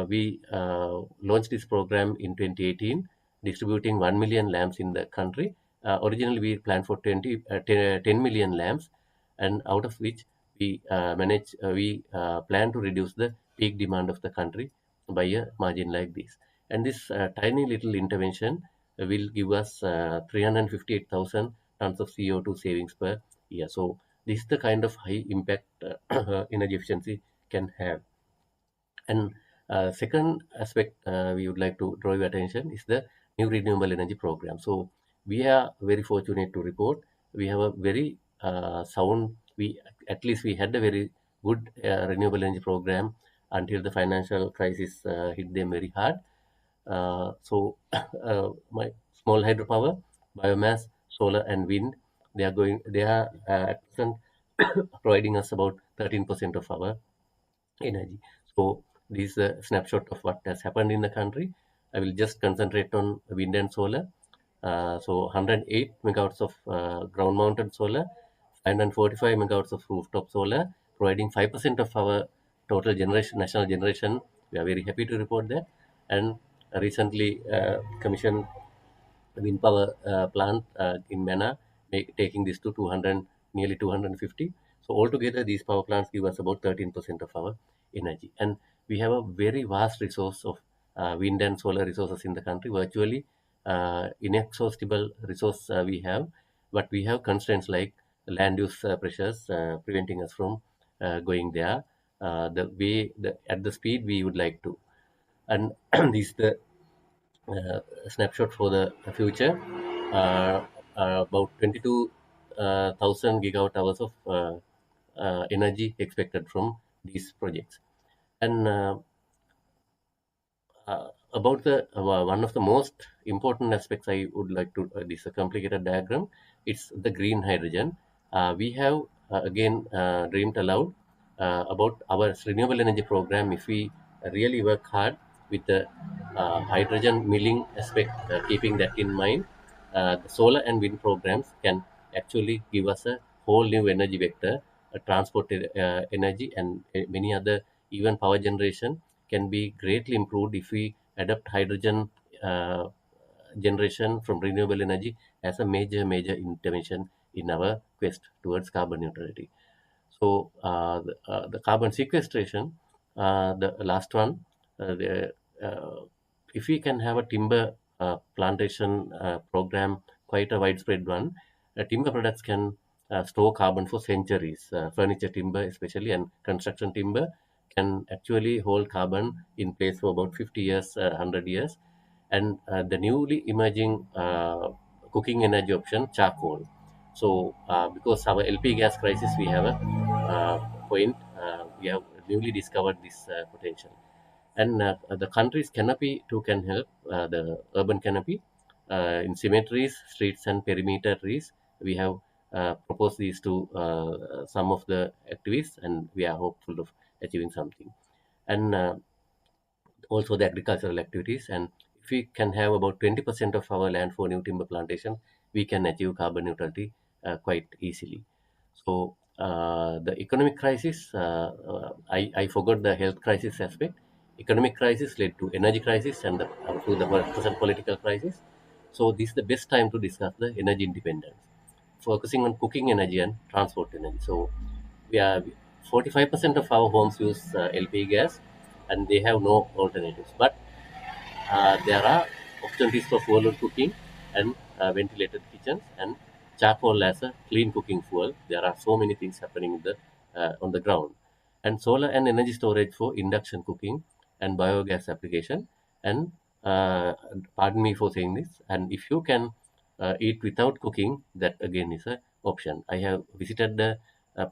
We launched this program in 2018, distributing 1 million lamps in the country. Originally, we planned for 10 million lamps, and out of which we plan to reduce the peak demand of the country by a margin like this. And this tiny little intervention will give us 358,000 tons of CO2 savings per year. So this is the kind of high impact energy efficiency can have. And second aspect we would like to draw your attention is the new renewable energy program. So we are very fortunate to report we have a very sound. We at least we had a very good renewable energy program until the financial crisis hit them very hard. So my small hydropower, biomass, solar, and wind, they are at present providing us about 13% of our energy. So this is a snapshot of what has happened in the country. I will just concentrate on wind and solar. So 108 megawatts of ground mounted solar, 545 megawatts of rooftop solar, providing 5% of our total generation, national generation. We are very happy to report that. And recently commissioned wind power plant in Mena, taking this to 200, nearly 250. So altogether, these power plants give us about 13% of our energy. And we have a very vast resource of wind and solar resources in the country, virtually inexhaustible resource we have, but we have constraints like land use pressures preventing us from going there at the speed we would like to. And this is the snapshot for the future. About 22,000 gigawatt hours of energy expected from these projects. And about the one of the most important aspects I would like to this is a complicated diagram. It's the green hydrogen. We have again dreamed aloud about our renewable energy program. If we really work hard with the hydrogen milling aspect, keeping that in mind, the solar and wind programs can actually give us a whole new energy vector, transport energy, and many other, even power generation can be greatly improved if we adopt hydrogen generation from renewable energy as a major intervention in our quest towards carbon neutrality. So the carbon sequestration, the last one, if we can have a timber plantation program, quite a widespread one, timber products can store carbon for centuries. Furniture timber especially and construction timber can actually hold carbon in place for about 50 years, 100 years. And the newly emerging cooking energy option, charcoal. So because our LP gas crisis, we have a point, we have newly discovered this potential. And the country's canopy too can help, the urban canopy. In cemeteries, streets and perimeter trees, we have proposed these to some of the activists, and we are hopeful of achieving something. And also the agricultural activities. And if we can have about 20% of our land for new timber plantation, we can achieve carbon neutrality quite easily. So the economic crisis, I forgot the health crisis aspect. Economic crisis led to energy crisis and to the present political crisis. So this is the best time to discuss the energy independence, focusing on cooking energy and transport energy. So we are 45% of our homes use LP gas, and they have no alternatives. But there are opportunities for fuel cooking and ventilated kitchens and charcoal as a clean cooking fuel. There are so many things happening in the on the ground, and solar and energy storage for induction cooking and biogas application. And pardon me for saying this. And if you can eat without cooking, that again is a option. I have visited the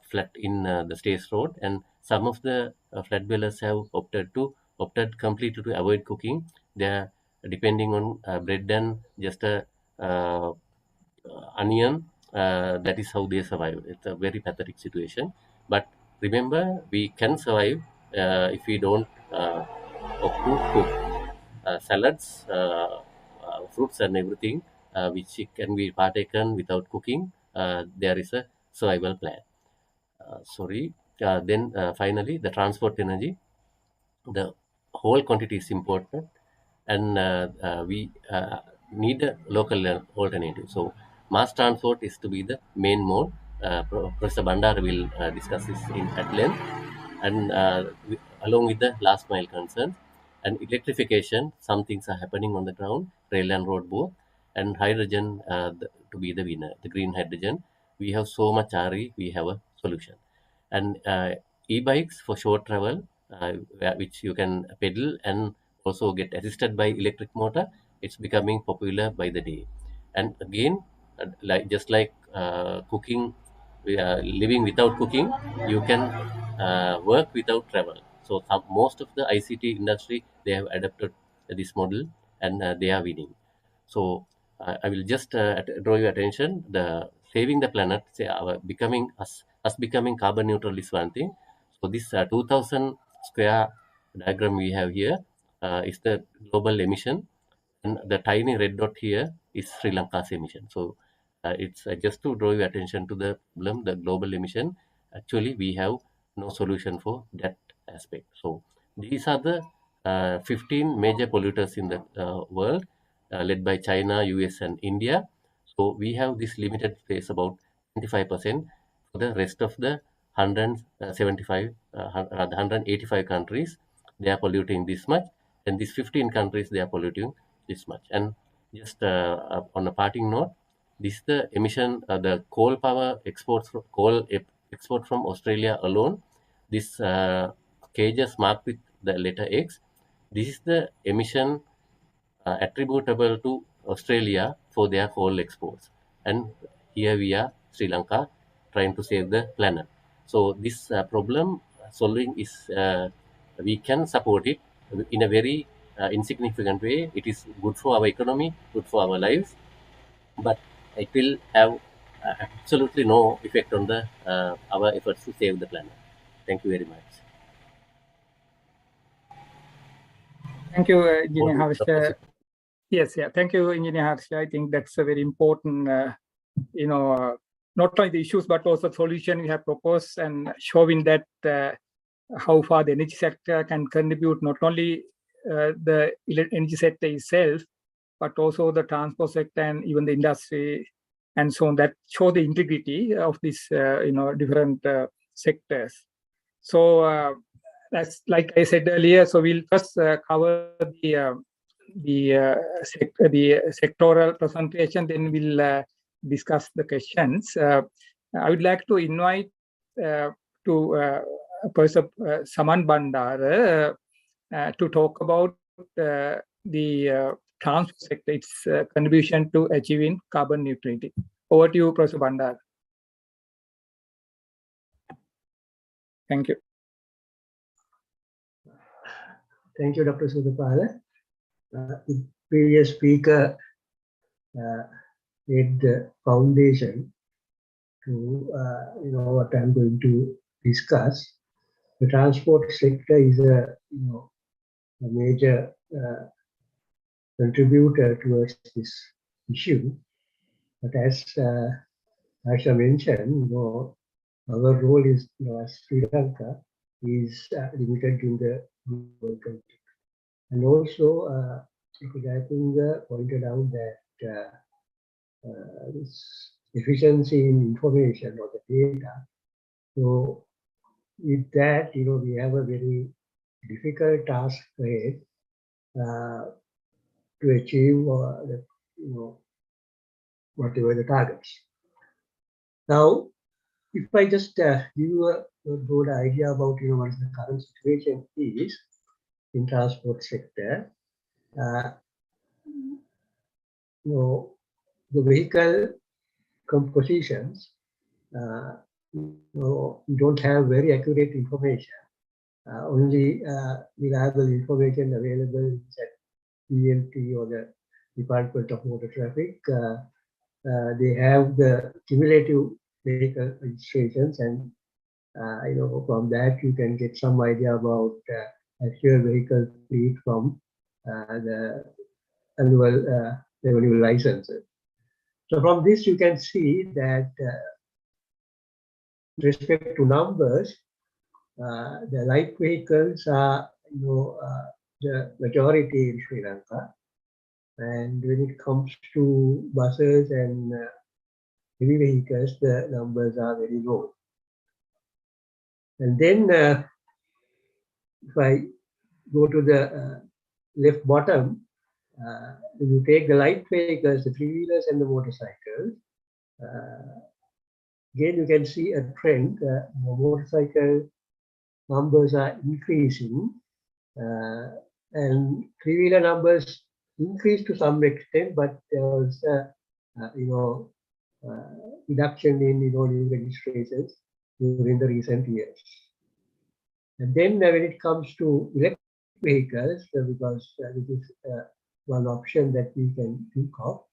flat in the States Road, and some of the flat dwellers have opted completely to avoid cooking. They are depending on bread and just a onion. That is how they survive. It's a very pathetic situation. But remember, we can survive if we don't opt to cook. Salads, fruits, and everything which can be partaken without cooking, there is a survival plan. Sorry. Then finally, the transport energy. The whole quantity is important, and we need a local alternative. So mass transport is to be the main mode. Professor Bandar will discuss this at length, and along with the last mile concern and electrification, some things are happening on the ground, rail and road both, and hydrogen to be the winner, the green hydrogen. We have so much RE, we have a solution. And e-bikes for short travel, which you can pedal and also get assisted by electric motor. It's becoming popular by the day. And again, just like cooking, living without cooking, you can work without travel. So most of the ICT industry, they have adopted this model, and they are winning. So I will just draw your attention. The saving the planet, say our becoming us becoming carbon neutral is one thing. So this 2000 square diagram we have here is the global emission, and the tiny red dot here is Sri Lanka's emission. So it's just to draw your attention to the problem, the global emission. Actually, we have no solution for that aspect. So these are the 15 major polluters in the world, led by China, US, and India. So we have this limited space, about 25%. For the rest of the 185 countries, they are polluting this much, and these 15 countries, they are polluting this much. And just on a parting note, this is the emission, the coal power exports, export from Australia alone. This cages marked with the letter X. This is the emission attributable to Australia for their coal exports. And here we are, Sri Lanka, trying to save the planet. So this problem solving is, we can support it in a very insignificant way. It is good for our economy, good for our lives, but it will have absolutely no effect on the our efforts to save the planet. Thank you very much.
Thank you, Engineer
Over to
Harsha. Yes, yeah. Thank you, Engineer Harsha. I think that's a very important, not only the issues, but also solution we have proposed, and showing that how far the energy sector can contribute, not only the energy sector itself, but also the transport sector and even the industry and so on, that show the integrity of these, different sectors. So that's like I said earlier. So we'll first cover the sectoral presentation, then we'll discuss the questions. I would like to invite to Professor Saman Bandara to talk about the transport sector, its contribution to achieving carbon neutrality. Over to you, Professor Bandara. Thank you.
Thank you, Dr. Sudapala. The previous speaker laid the foundation to what I'm going to discuss. The transport sector is a major contributor towards this issue. But as Asha mentioned, our role is, as Sri Lanka, is limited in the global context. And also, Jayatunga pointed out that this efficiency in information or the data. So with that, we have a very difficult task ahead to achieve whatever the targets. Now, if I just give you a broad idea about what the current situation is in transport sector, the vehicle compositions, we don't have very accurate information. Only reliable information available is at PLT or the Department of Motor Traffic. They have the cumulative vehicle registrations, and from that you can get some idea about actual vehicle fleet from the annual revenue licenses. So from this you can see that with respect to numbers, the light vehicles are the majority in Sri Lanka, and when it comes to buses and heavy vehicles, the numbers are very low. And then if I go to the left bottom, when you take the light vehicles, the three-wheelers and the motorcycles, again you can see a trend. Motorcycle numbers are increasing, and three-wheeler numbers increased to some extent, but there was reduction in new registrations during the recent years. And then when it comes to electric vehicles, because this is one option that we can think of,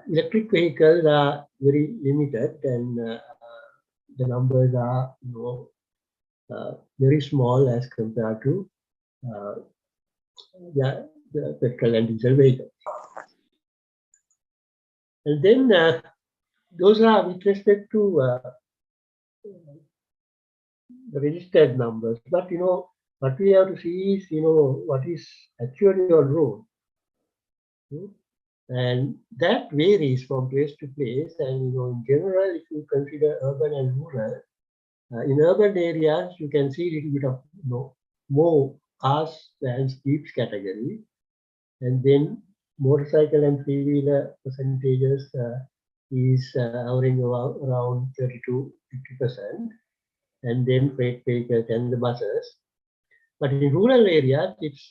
electric vehicles are very limited, and the numbers are very small as compared to the petrol and diesel vehicles. And then those are with respect to the registered numbers. But what we have to see is what is actually on road, and that varies from place to place. And in general, if you consider urban and rural, in urban areas you can see a little bit of more cars and jeeps category, and then motorcycle and three-wheeler percentages is hovering around 30 to 50%, and then freight vehicles and the buses. But in rural areas, it's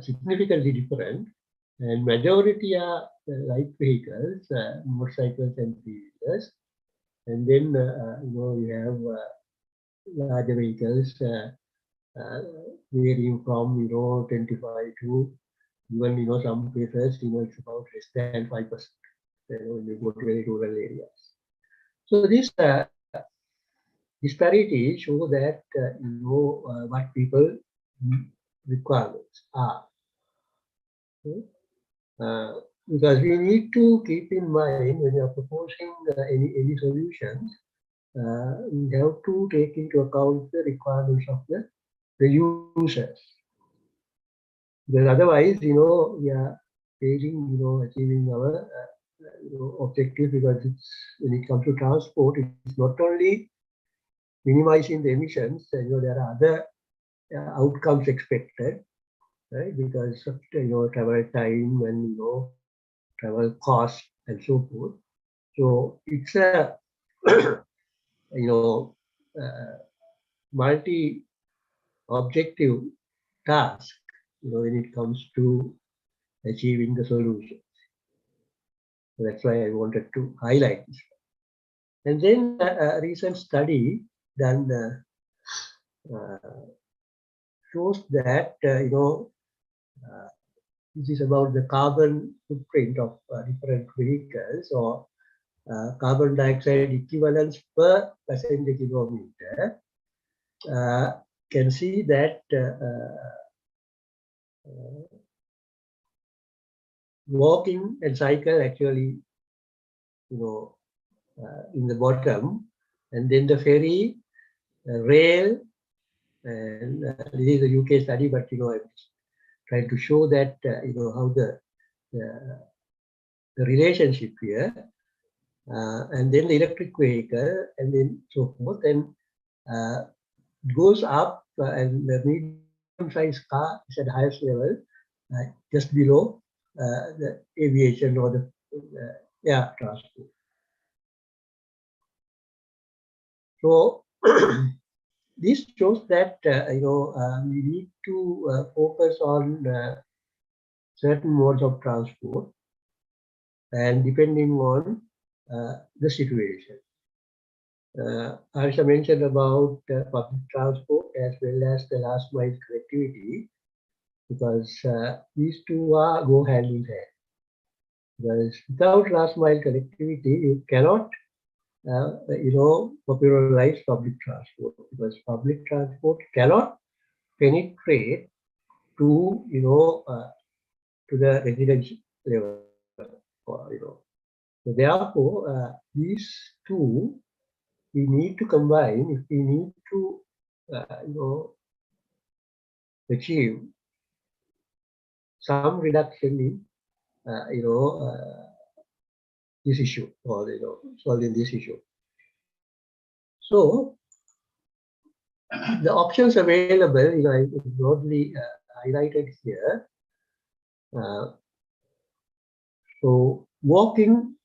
significantly different, and majority are light vehicles, motorcycles and three-wheelers, and then you have larger vehicles varying from 25 to even some cases it's about less than 5% when you go to very rural areas. So this disparity show that what people requirements are. Because we need to keep in mind when you are proposing any solutions, we have to take into account the requirements of the users. Because otherwise, we are failing, achieving our objective, because when it comes to transport, it's not only minimizing the emissions, there are other outcomes expected, right? Because of travel time and travel cost and so forth. So it's a multi-objective task, when it comes to achieving the solution. So that's why I wanted to highlight this. And then a recent study done shows that this is about the carbon footprint of different vehicles, or carbon dioxide equivalents per passenger kilometer. Can see that walking and cycle actually, in the bottom, and then the ferry, rail, and this is a UK study, but I'm trying to show that how the relationship here, and then the electric vehicle, and then so forth, and goes up, and the medium-sized car is at the highest level, just below the aviation or the air transport. So this shows that we need to focus on certain modes of transport, and depending on the situation. Aisha mentioned about public transport as well as the last mile connectivity, because these two go hand in hand. Because without last mile connectivity, you cannot popularize public transport, because public transport cannot penetrate to to the residential level. So therefore, these two we need to combine if we need to achieve some reduction in this issue, or solving this issue. So the options available, I broadly highlighted here. So walking,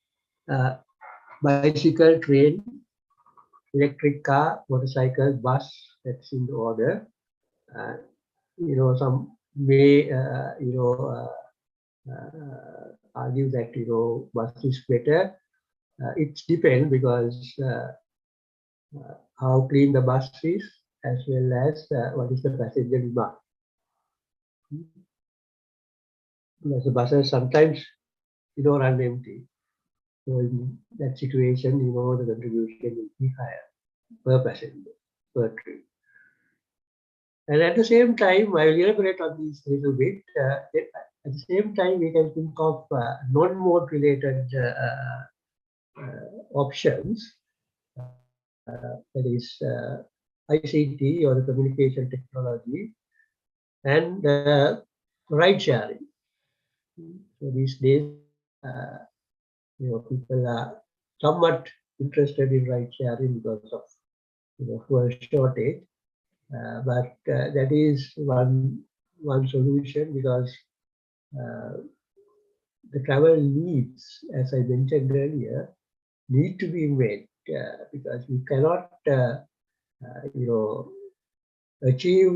bicycle, train, electric car, motorcycle, bus, that's in the order. Some may argue that bus is better. It depends, because how clean the bus is, as well as what is the passenger demand. Because the buses sometimes run empty. So in that situation, the contribution will be higher per passenger, per trip. And at the same time, I will elaborate on this a little bit. At the same time, we can think of non-mode related options. That is ICT, or the communication technology, and ride sharing. So these days, people are somewhat interested in ride sharing because of fuel shortage. But that is one solution, because the travel needs, as I mentioned earlier, need to be met, because we cannot achieve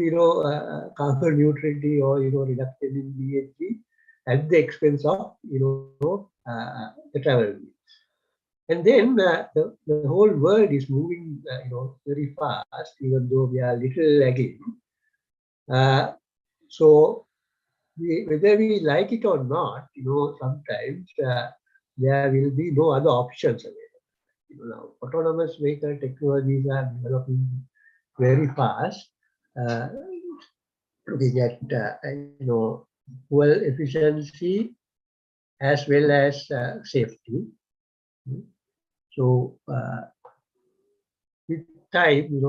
carbon neutrality or reduction in GHG at the expense of the travel needs. And then the whole world is moving very fast, even though we are a little lagging. So whether we like it or not, sometimes there will be no other options available. Now autonomous vehicle technologies are developing very fast, looking at fuel efficiency as well as safety. So with time,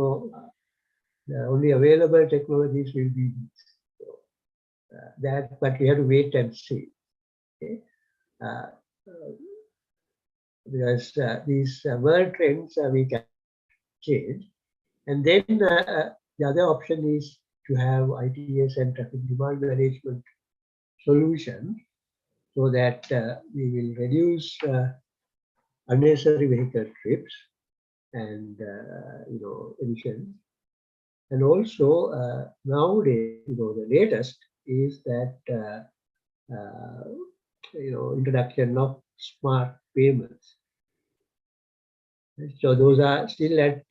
the only available technologies will be these. But we have to wait and see. Okay? Because these world trends we can change. And then the other option is to have ITS and traffic demand management solutions. so that we will reduce unnecessary vehicle trips and emissions. And also nowadays, the latest is that introduction of smart payments. So those are still at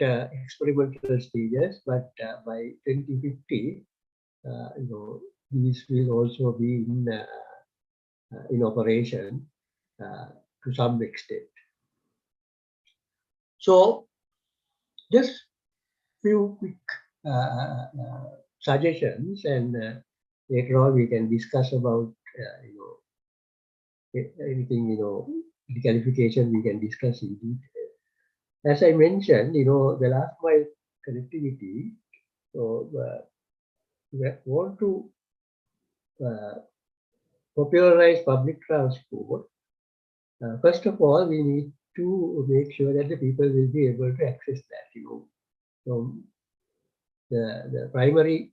experimental stages, but by 2050, these will also be in operation to some extent. So just few quick suggestions, and later on we can discuss about anything the qualification we can discuss in detail. As I mentioned, the last mile connectivity. So we want to popularize public transport. First of all, we need to make sure that the people will be able to access that. So the primary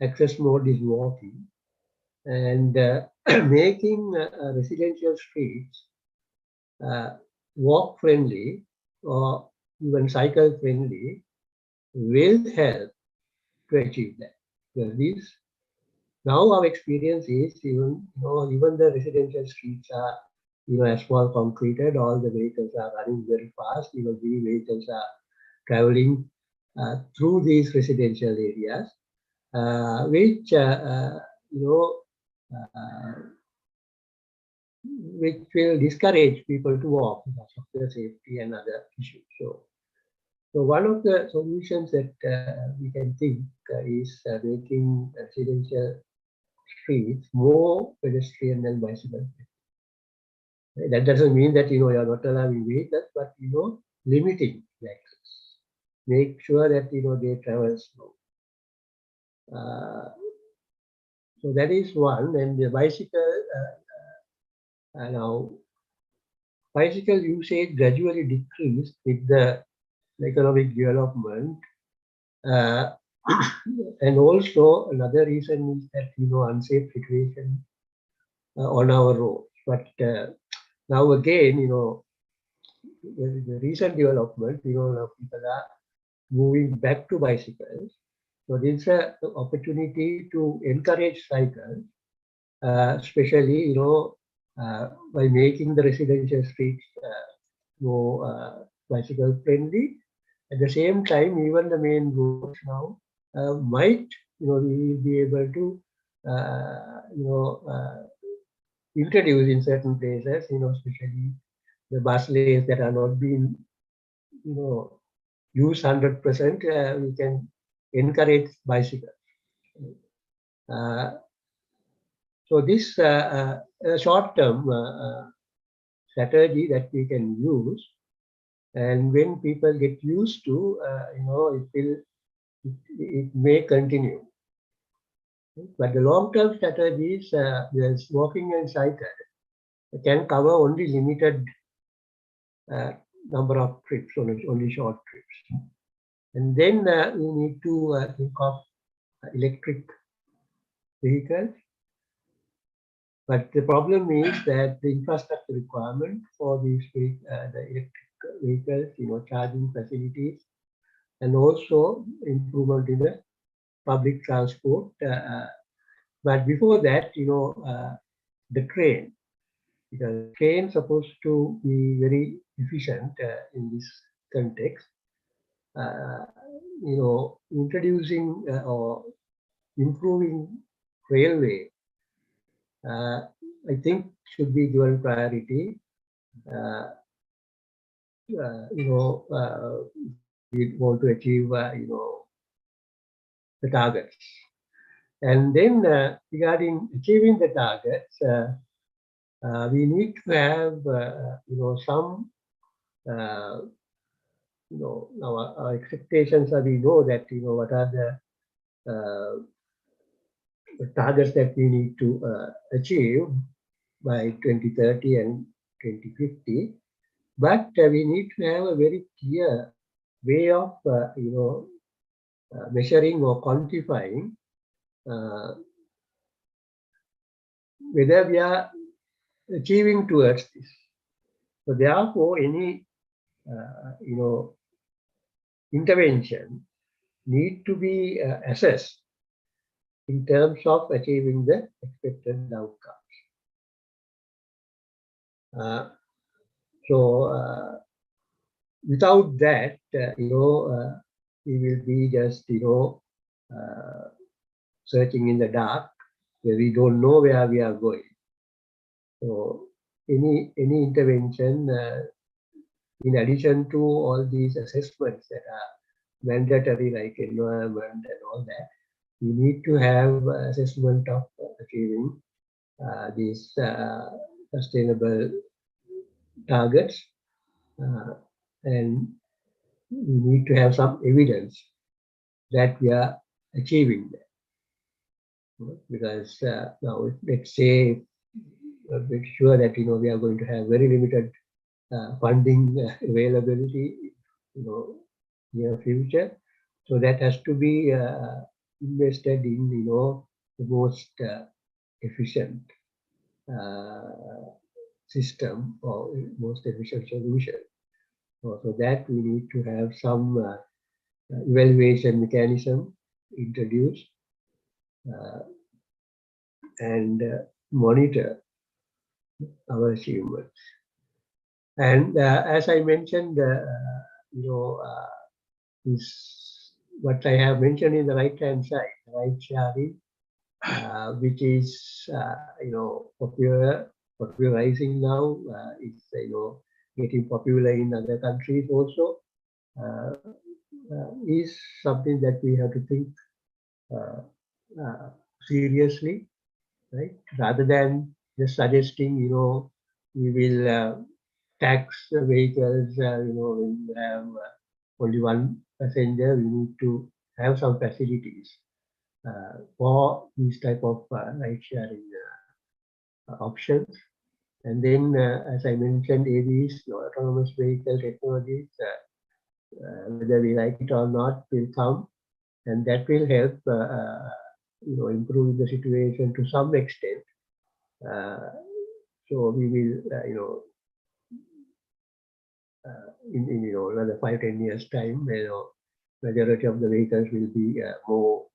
access mode is walking, and making residential streets walk friendly or even cycle friendly will help to achieve that. Because this, now our experience is even the residential streets are asphalt concreted, all the vehicles are running very fast, the vehicles are traveling through these residential areas, which which will discourage people to walk because of their safety and other issues. So one of the solutions that we can think is making residential streets more pedestrian and bicycle. That doesn't mean that you are not allowing vehicles, but limiting the access. Make sure that they travel slow. So that is one, and the bicycle. Now, bicycle usage gradually decreased with the economic development, and also another reason is that unsafe situation on our roads. But now again, the recent development, now people are moving back to bicycles. So this is an opportunity to encourage cycles, especially by making the residential streets more bicycle friendly. At the same time, even the main roads now might, we will be able to, introduce in certain places, especially the bus lanes that are not being, used 100%. We can encourage bicycles. So this short-term strategy that we can use, and when people get used to, it may continue. But the long-term strategies, there's walking and cycle, can cover only limited number of trips, only short trips. And then we need to think of electric vehicles. But the problem is that the infrastructure requirement for these the electric vehicles, charging facilities, and also improvement in the public transport. But before that, the train, because train supposed to be very efficient in this context. Introducing or improving railway, I think should be given priority. We want to achieve, the targets. And then regarding achieving the targets, we need to have, some, our expectations are, we know that, what are the targets that we need to achieve by 2030 and 2050. But we need to have a very clear way of, measuring or quantifying whether we are achieving towards this. So therefore, any intervention need to be assessed in terms of achieving the expected outcomes. Without that, we will be just searching in the dark where we don't know where we are going. So any intervention, in addition to all these assessments that are mandatory, like environment and all that, we need to have assessment of achieving these sustainable targets, and we need to have some evidence that we are achieving that. Because now, let's say, we're sure that we are going to have very limited funding availability, near future. So that has to be invested in, the most efficient system or most efficient solution. So that we need to have some evaluation mechanism introduced and monitor our achievements. And as I mentioned, is what I have mentioned in the right-hand side, ride sharing, which is popularizing now. It's getting popular in other countries also. Is something that we have to think seriously, right? Rather than just suggesting, we will tax vehicles, when we have only one passenger, we need to have some facilities for these type of ride sharing options. And then, as I mentioned, AVs, autonomous vehicle technologies, whether we like it or not, will come, and that will help improve the situation to some extent. So we will, in another 5-10 years time, majority of the vehicles will be more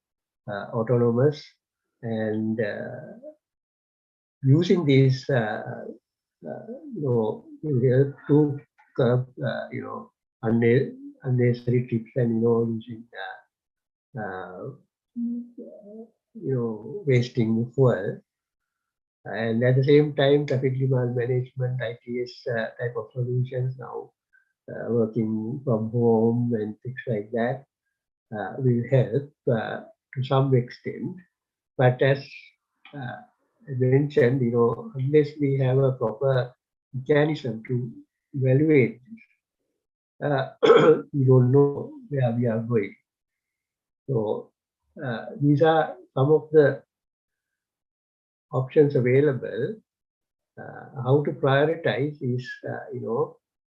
autonomous, and using these will help to curb unnecessary trips and using wasting fuel. And at the same time, traffic demand management, ITS type of solutions now, working from home and things like that, will help to some extent. But as I mentioned, unless we have a proper mechanism to evaluate this, we don't know where we are going. So these are some of the options available. How to prioritize is,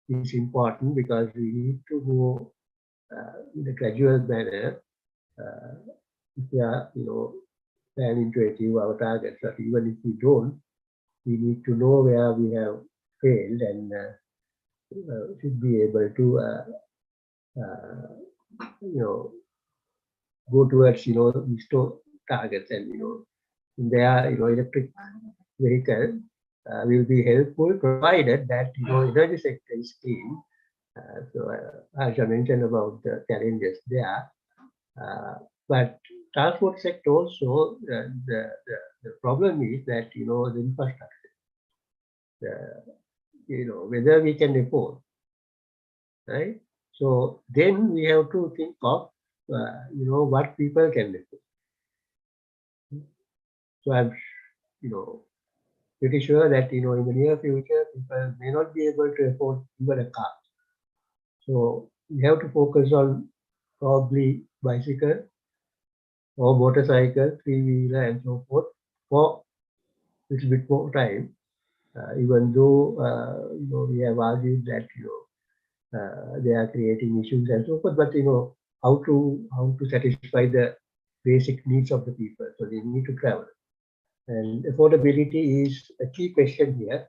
is important, because we need to go in a gradual manner if we are, planning to achieve our targets. But even if we don't, we need to know where we have failed and should be able to, go towards, these targets. And, there, electric vehicle will be helpful, provided that, energy sector is clean. So as I mentioned about the challenges there, but transport sector also, the problem is that, the infrastructure, whether we can afford, right? So then we have to think of, what people can afford. So I'm, pretty sure that, in the near future, people may not be able to afford even a car. So we have to focus on probably bicycle or motorcycle, three-wheeler, and so forth for a little bit more time. Even though we have argued that they are creating issues and so forth, but how to satisfy the basic needs of the people. So they need to travel. And affordability is a key question here.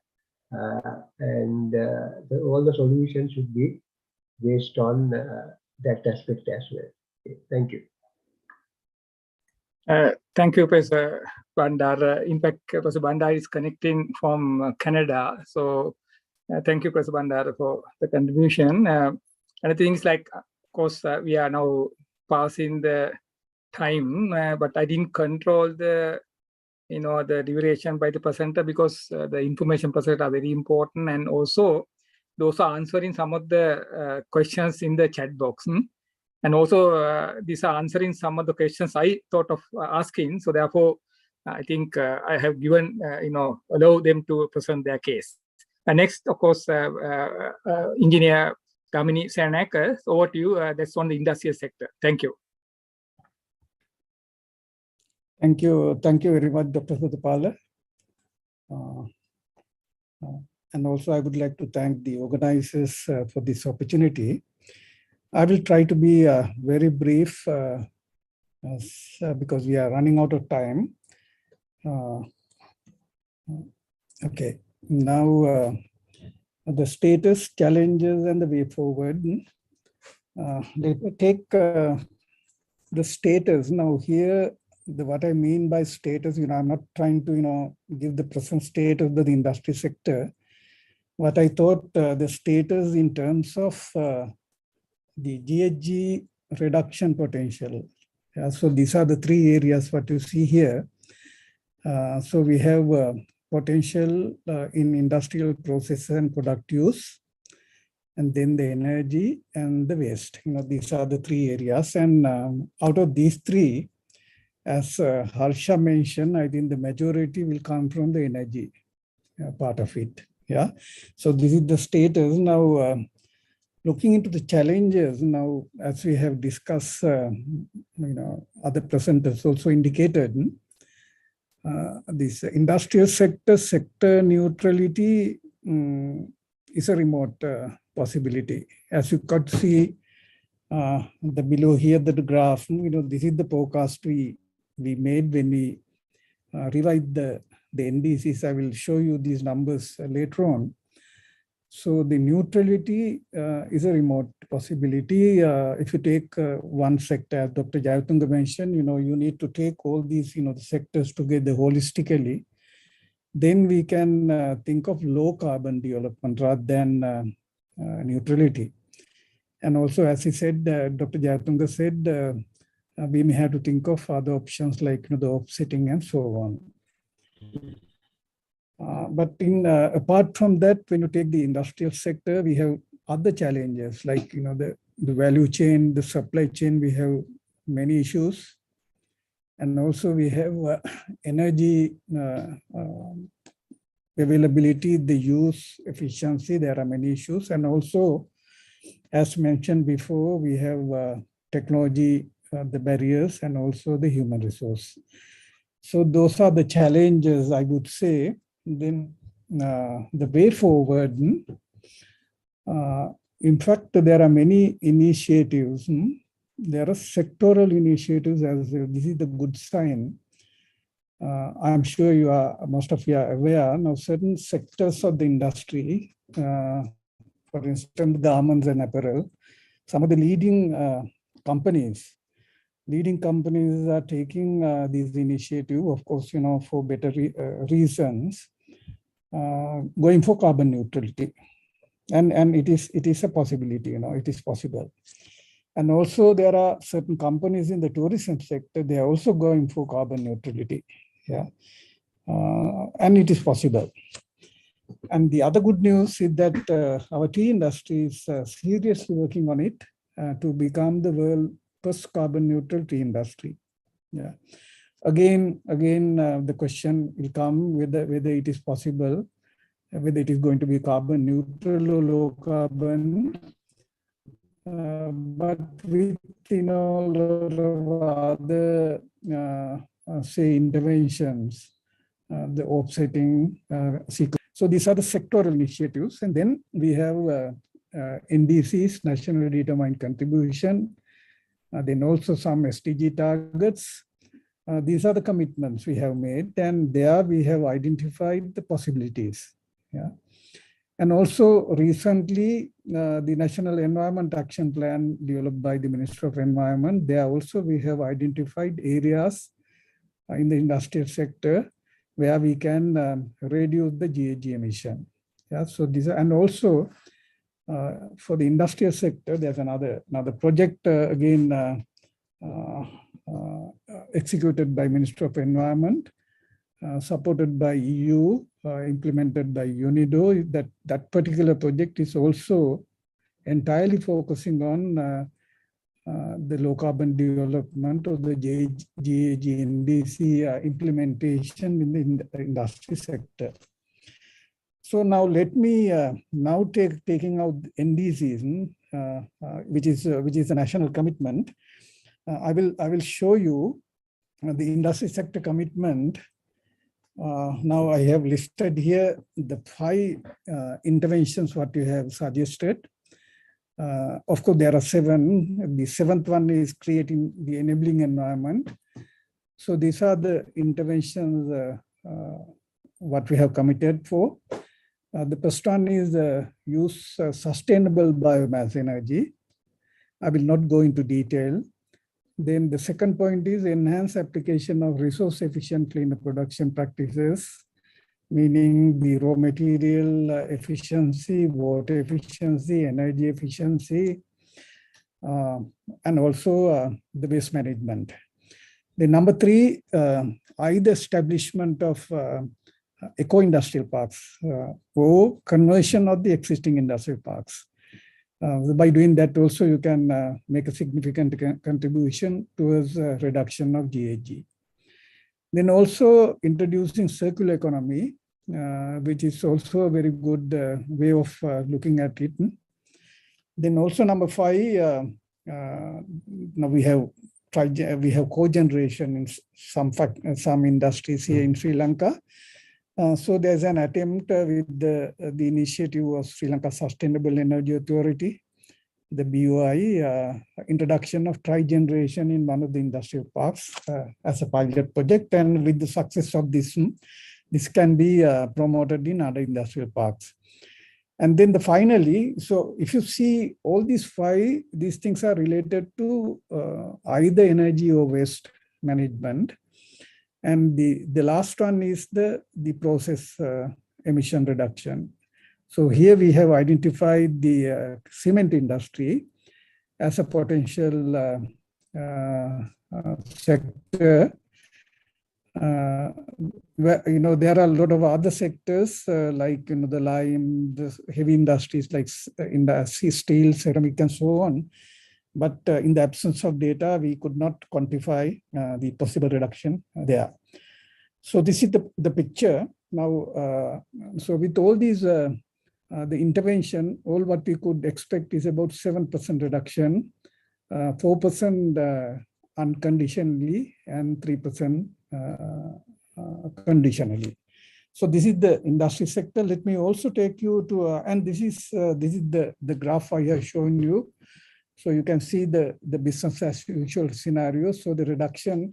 All the solutions should be based on that aspect as well. Okay, thank you.
Thank you, Professor Bandar. In fact, Professor Bandar is connecting from Canada. So thank you, Professor Bandar, for the contribution. And the things like, of course, we are now passing the time, but I didn't control the the duration by the presenter because the information presenter are very important, and also those are answering some of the questions in the chat box. And also these are answering some of the questions I thought of asking. So therefore, I think I have given, allow them to present their case. And next, of course, Engineer Kamini Saranaka, over to you. That's on the industrial sector. Thank you.
Thank you very much, Dr. Sudapala. And also I would like to thank the organizers for this opportunity. I will try to be very brief because we are running out of time. Okay, now the status, challenges, and the way forward. Let me take the status. Now here, what I mean by status, I'm not trying to, give the present status of the industry sector. What I thought the status in terms of the GHG reduction potential. Yeah, so these are the three areas what you see here. So we have potential in industrial process and product use, and then the energy and the waste. These are the three areas. And out of these three, as Harsha mentioned, I think the majority will come from the energy part of it. Yeah. So this is the status. Now, looking into the challenges now, as we have discussed, other presenters also indicated, this industrial sector neutrality is a remote possibility. As you could see, the below here, the graph, this is the forecast we made when we revised the NDCs. I will show you these numbers later on. So the neutrality is a remote possibility. If you take one sector, as Dr. Jayatunga mentioned, you need to take all these, the sectors together holistically. Then we can think of low carbon development rather than neutrality. And also, as he said, Dr. Jayatunga said, we may have to think of other options like the offsetting and so on. But apart from that, when you take the industrial sector, we have other challenges like the value chain, the supply chain. We have many issues, and also we have energy availability, the use efficiency. There are many issues, and also, as mentioned before, we have technology, the barriers, and also the human resource. So those are the challenges, I would say. Then the way forward, in fact, there are many initiatives. There are sectoral initiatives as well. This is the good sign. I'm sure most of you are aware now certain sectors of the industry, for instance, garments and apparel, some of the leading companies are taking these initiatives, of course, for better reasons, going for carbon neutrality. And it is a possibility, it is possible. And also there are certain companies in the tourism sector, they are also going for carbon neutrality. Yeah. And it is possible. And the other good news is that our tea industry is seriously working on it to become the world's first carbon neutral tea industry. Yeah. Again, the question will come whether it is possible, whether it is going to be carbon neutral or low carbon. But with a lot of other say interventions, the offsetting, so these are the sectoral initiatives, and then we have NDCs, nationally determined contribution, then also some SDG targets, these are the commitments we have made, and there we have identified the possibilities. Yeah. And also recently, the National Environment Action Plan developed by the Ministry of Environment, there also we have identified areas in the industrial sector where we can reduce the GHG emission. Yeah, so these are, and also for the industrial sector, there's another project again executed by Ministry of Environment, supported by EU, implemented by UNIDO. That particular project is also entirely focusing on the low carbon development of the GHG NDC implementation in the industry sector. So now let me now taking out NDCs, which is a national commitment. I will show you the industry sector commitment. Now I have listed here the 5 interventions what you have suggested. Of course, there are 7. The 7th one is creating the enabling environment. So these are the interventions what we have committed for. The first one is use sustainable biomass energy. I will not go into detail. Then the second point is enhance application of resource efficient cleaner production practices, meaning the raw material efficiency, water efficiency, energy efficiency, and also the waste management. The number 3, either establishment of eco-industrial parks or conversion of the existing industrial parks. By doing that also you can make a significant contribution towards reduction of GHG. Then also introducing circular economy, which is also a very good way of looking at it. Then also number 5, now we have cogeneration in some industries here in Sri Lanka. So there's an attempt with the initiative of Sri Lanka Sustainable Energy Authority, the BOI, introduction of trigeneration in one of the industrial parks as a pilot project. And with the success of this can be promoted in other industrial parks. And then finally, so if you see all these 5, these things are related to either energy or waste management. And the last one is the process emission reduction. So here we have identified the cement industry as a potential sector. Where, there are a lot of other sectors like the lime, the heavy industries like steel, ceramic, and so on. But in the absence of data, we could not quantify the possible reduction there. So this is the picture. Now, so with all these, the intervention, all what we could expect is about 7% reduction, 4% unconditionally, and 3% conditionally. So this is the industry sector. Let me also take you to, and this is the graph I have shown you. So you can see the business as usual scenario. So the reduction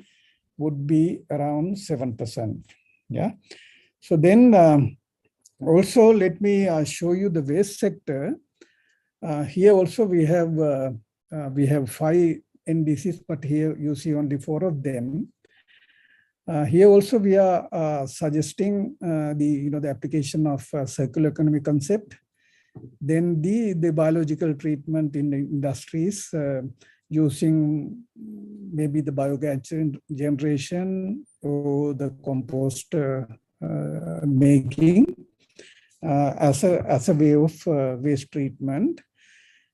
would be around 7%. Yeah. So then also let me show you the waste sector. Here also we have 5 NDCs, but here you see only 4 of them. Here also we are suggesting the application of circular economy concept. Then the biological treatment in the industries using maybe the biogas generation or the compost making as a way of waste treatment.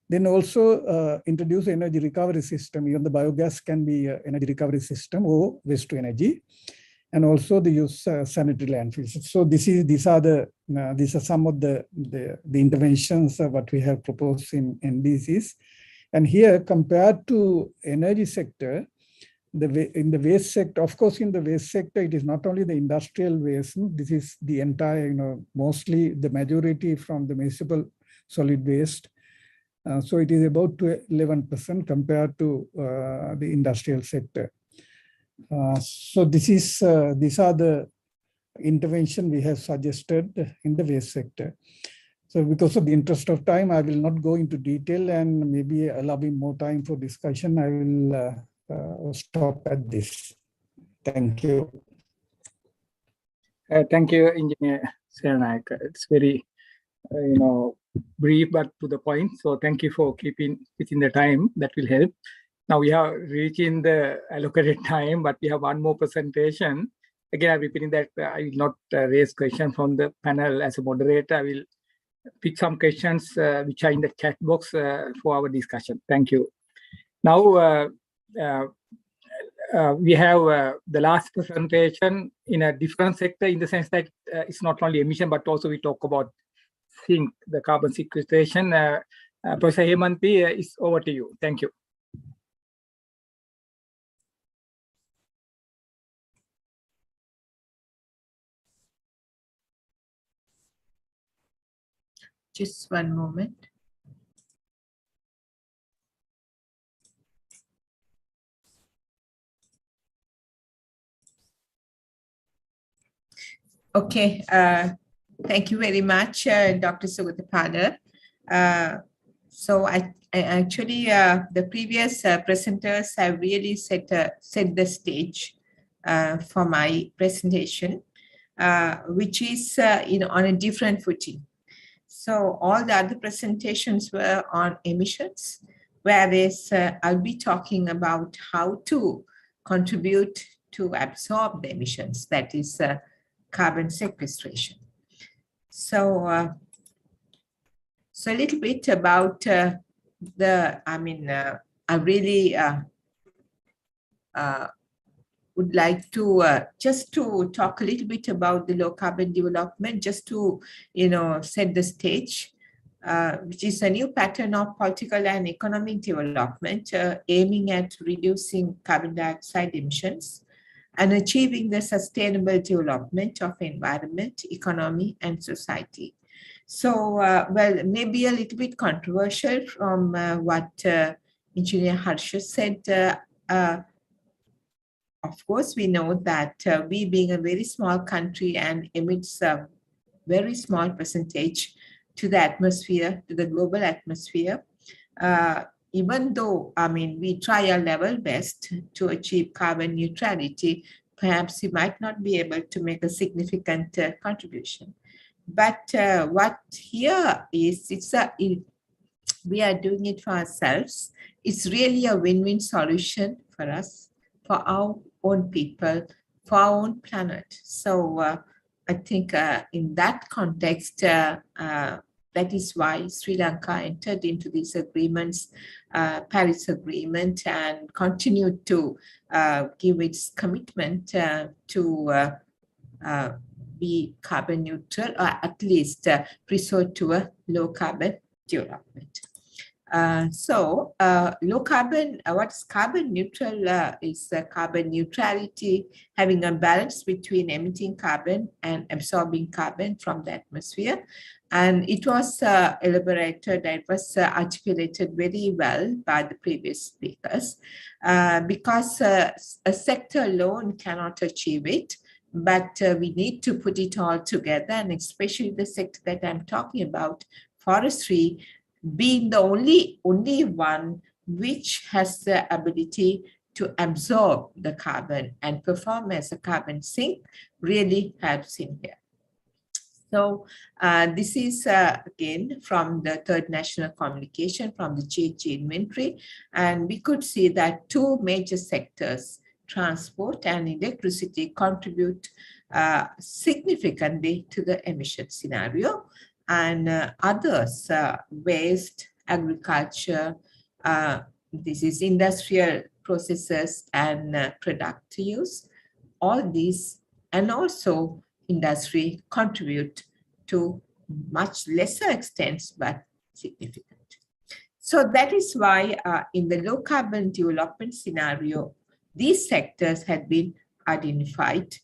Then also introduce energy recovery system. Even the biogas can be an energy recovery system or waste to energy, and also the use sanitary landfills. So these are some of the interventions what we have proposed in NDCs. And here, compared to energy sector, in the waste sector, of course, in the waste sector, it is not only the industrial waste. This is the entire, mostly the majority from the municipal solid waste. So it is about 11% compared to the industrial sector. So these are the intervention we have suggested in the waste sector. So because of the interest of time, I will not go into detail, and maybe allowing more time for discussion, I will stop at this. Thank you.
Thank you, Engineer Selnaik. It's very, brief but to the point. So thank you for keeping within the time. That will help. Now we are reaching the allocated time, but we have one more presentation. Again, I'm repeating that I will not raise questions from the panel as a moderator. I will pick some questions which are in the chat box for our discussion. Thank you. Now, we have the last presentation in a different sector, in the sense that it's not only emission, but also we talk about the carbon sequestration. Professor Hemanti, it's over to you. Thank you.
Just one moment. Okay, thank you very much, Dr. Sugatapada. So I actually, the previous presenters have really set the stage for my presentation, which is on a different footing. So all the other presentations were on emissions, whereas I'll be talking about how to contribute to absorb the emissions, that is carbon sequestration. So, so a little bit about I really would like to just to talk a little bit about the low carbon development, just to set the stage, which is a new pattern of political and economic development aiming at reducing carbon dioxide emissions and achieving the sustainable development of environment, economy, and society. So, well, maybe a little bit controversial from what Engineer Harsha said. Of course, we know that we, being a very small country and emits a very small percentage to the atmosphere, to the global atmosphere, even though, we try our level best to achieve carbon neutrality, perhaps we might not be able to make a significant contribution. But what here is, we are doing it for ourselves. It's really a win-win solution for us, for our own people, for our own planet. So I think in that context, that is why Sri Lanka entered into these agreements, Paris Agreement, and continued to give its commitment to be carbon neutral, or at least resort to a low carbon development. Low carbon, what's carbon neutral is carbon neutrality, having a balance between emitting carbon and absorbing carbon from the atmosphere. And it was elaborated, it was articulated very well by the previous speakers, because a sector alone cannot achieve it, but we need to put it all together, and especially the sector that I'm talking about, forestry, being the only one which has the ability to absorb the carbon and perform as a carbon sink, really helps in here. So this is again from the third national communication from the GHG inventory, and we could see that two major sectors, transport and electricity, contribute significantly to the emission scenario. And others, waste, agriculture, this is industrial processes and product use, all these, and also industry contribute to much lesser extents, but significant. So that is why in the low carbon development scenario, these sectors had been identified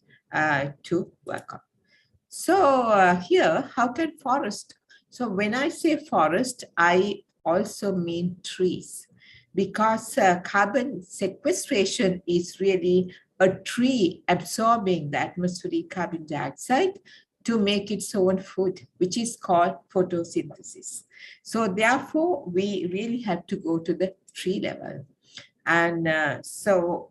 to work on. So here, how can forest? So when I say forest, I also mean trees, because carbon sequestration is really a tree absorbing the atmospheric carbon dioxide to make its own food, which is called photosynthesis. So therefore, we really have to go to the tree level. And so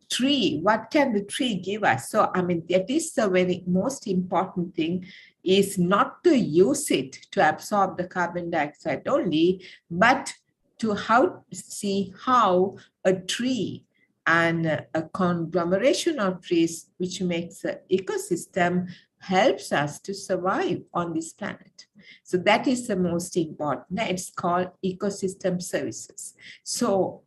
tree, what can the tree give us? So, I mean, that is the very most important thing, is not to use it to absorb the carbon dioxide only, but to see how a tree and a conglomeration of trees, which makes an ecosystem, helps us to survive on this planet. So that is the most important. It's called ecosystem services. So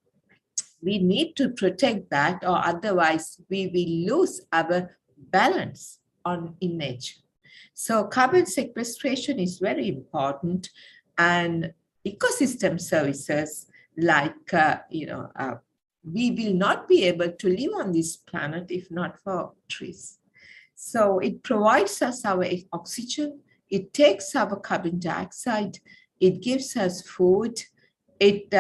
we need to protect that, or otherwise we will lose our balance in nature. So carbon sequestration is very important, and ecosystem services like, we will not be able to live on this planet if not for trees. So it provides us our oxygen, it takes our carbon dioxide, it gives us food, it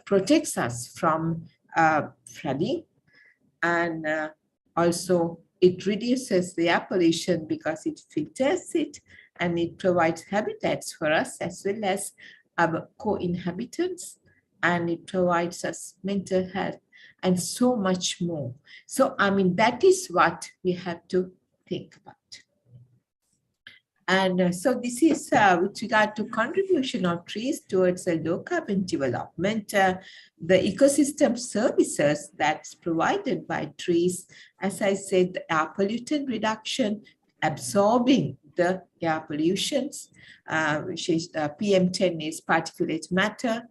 protects us from flooding, and also it reduces the air pollution because it filters it, and it provides habitats for us as well as our co-inhabitants, and it provides us mental health and so much more. So, I mean, that is what we have to think about. And so this is with regard to contribution of trees towards a low carbon development. The ecosystem services that's provided by trees, as I said, the air pollutant reduction, absorbing the air pollutions, which is PM10 is particulate matter,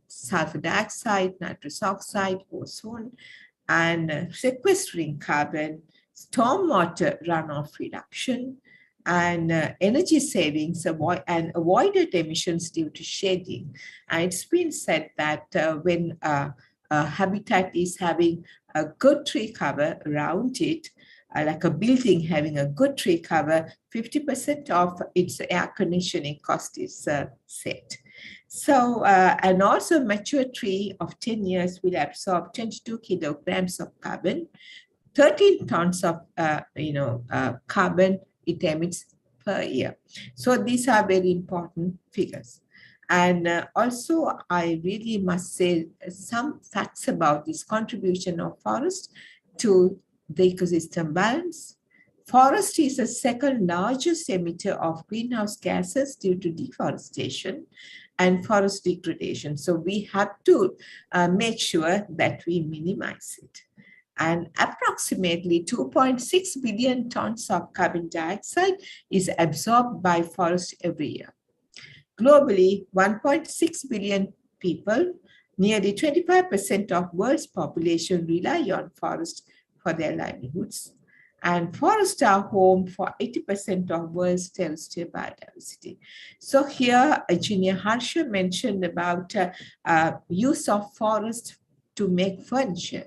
sulfur dioxide, nitrous oxide, ozone, and sequestering carbon, stormwater runoff reduction, and energy savings and avoided emissions due to shading. And it's been said that when a habitat is having a good tree cover around it, like a building having a good tree cover, 50% of its air conditioning cost is saved. So, and also mature tree of 10 years will absorb 22 kilograms of carbon, 13 tons of carbon it emits per year. So these are very important figures. And also, I really must say some facts about this contribution of forest to the ecosystem balance. Forest is the second largest emitter of greenhouse gases due to deforestation and forest degradation. So we have to make sure that we minimize it. And approximately 2.6 billion tons of carbon dioxide is absorbed by forests every year. Globally, 1.6 billion people, nearly 25% of world's population, rely on forests for their livelihoods. And forests are home for 80% of world's terrestrial biodiversity. So here, Engineer Harsha mentioned about use of forests to make furniture.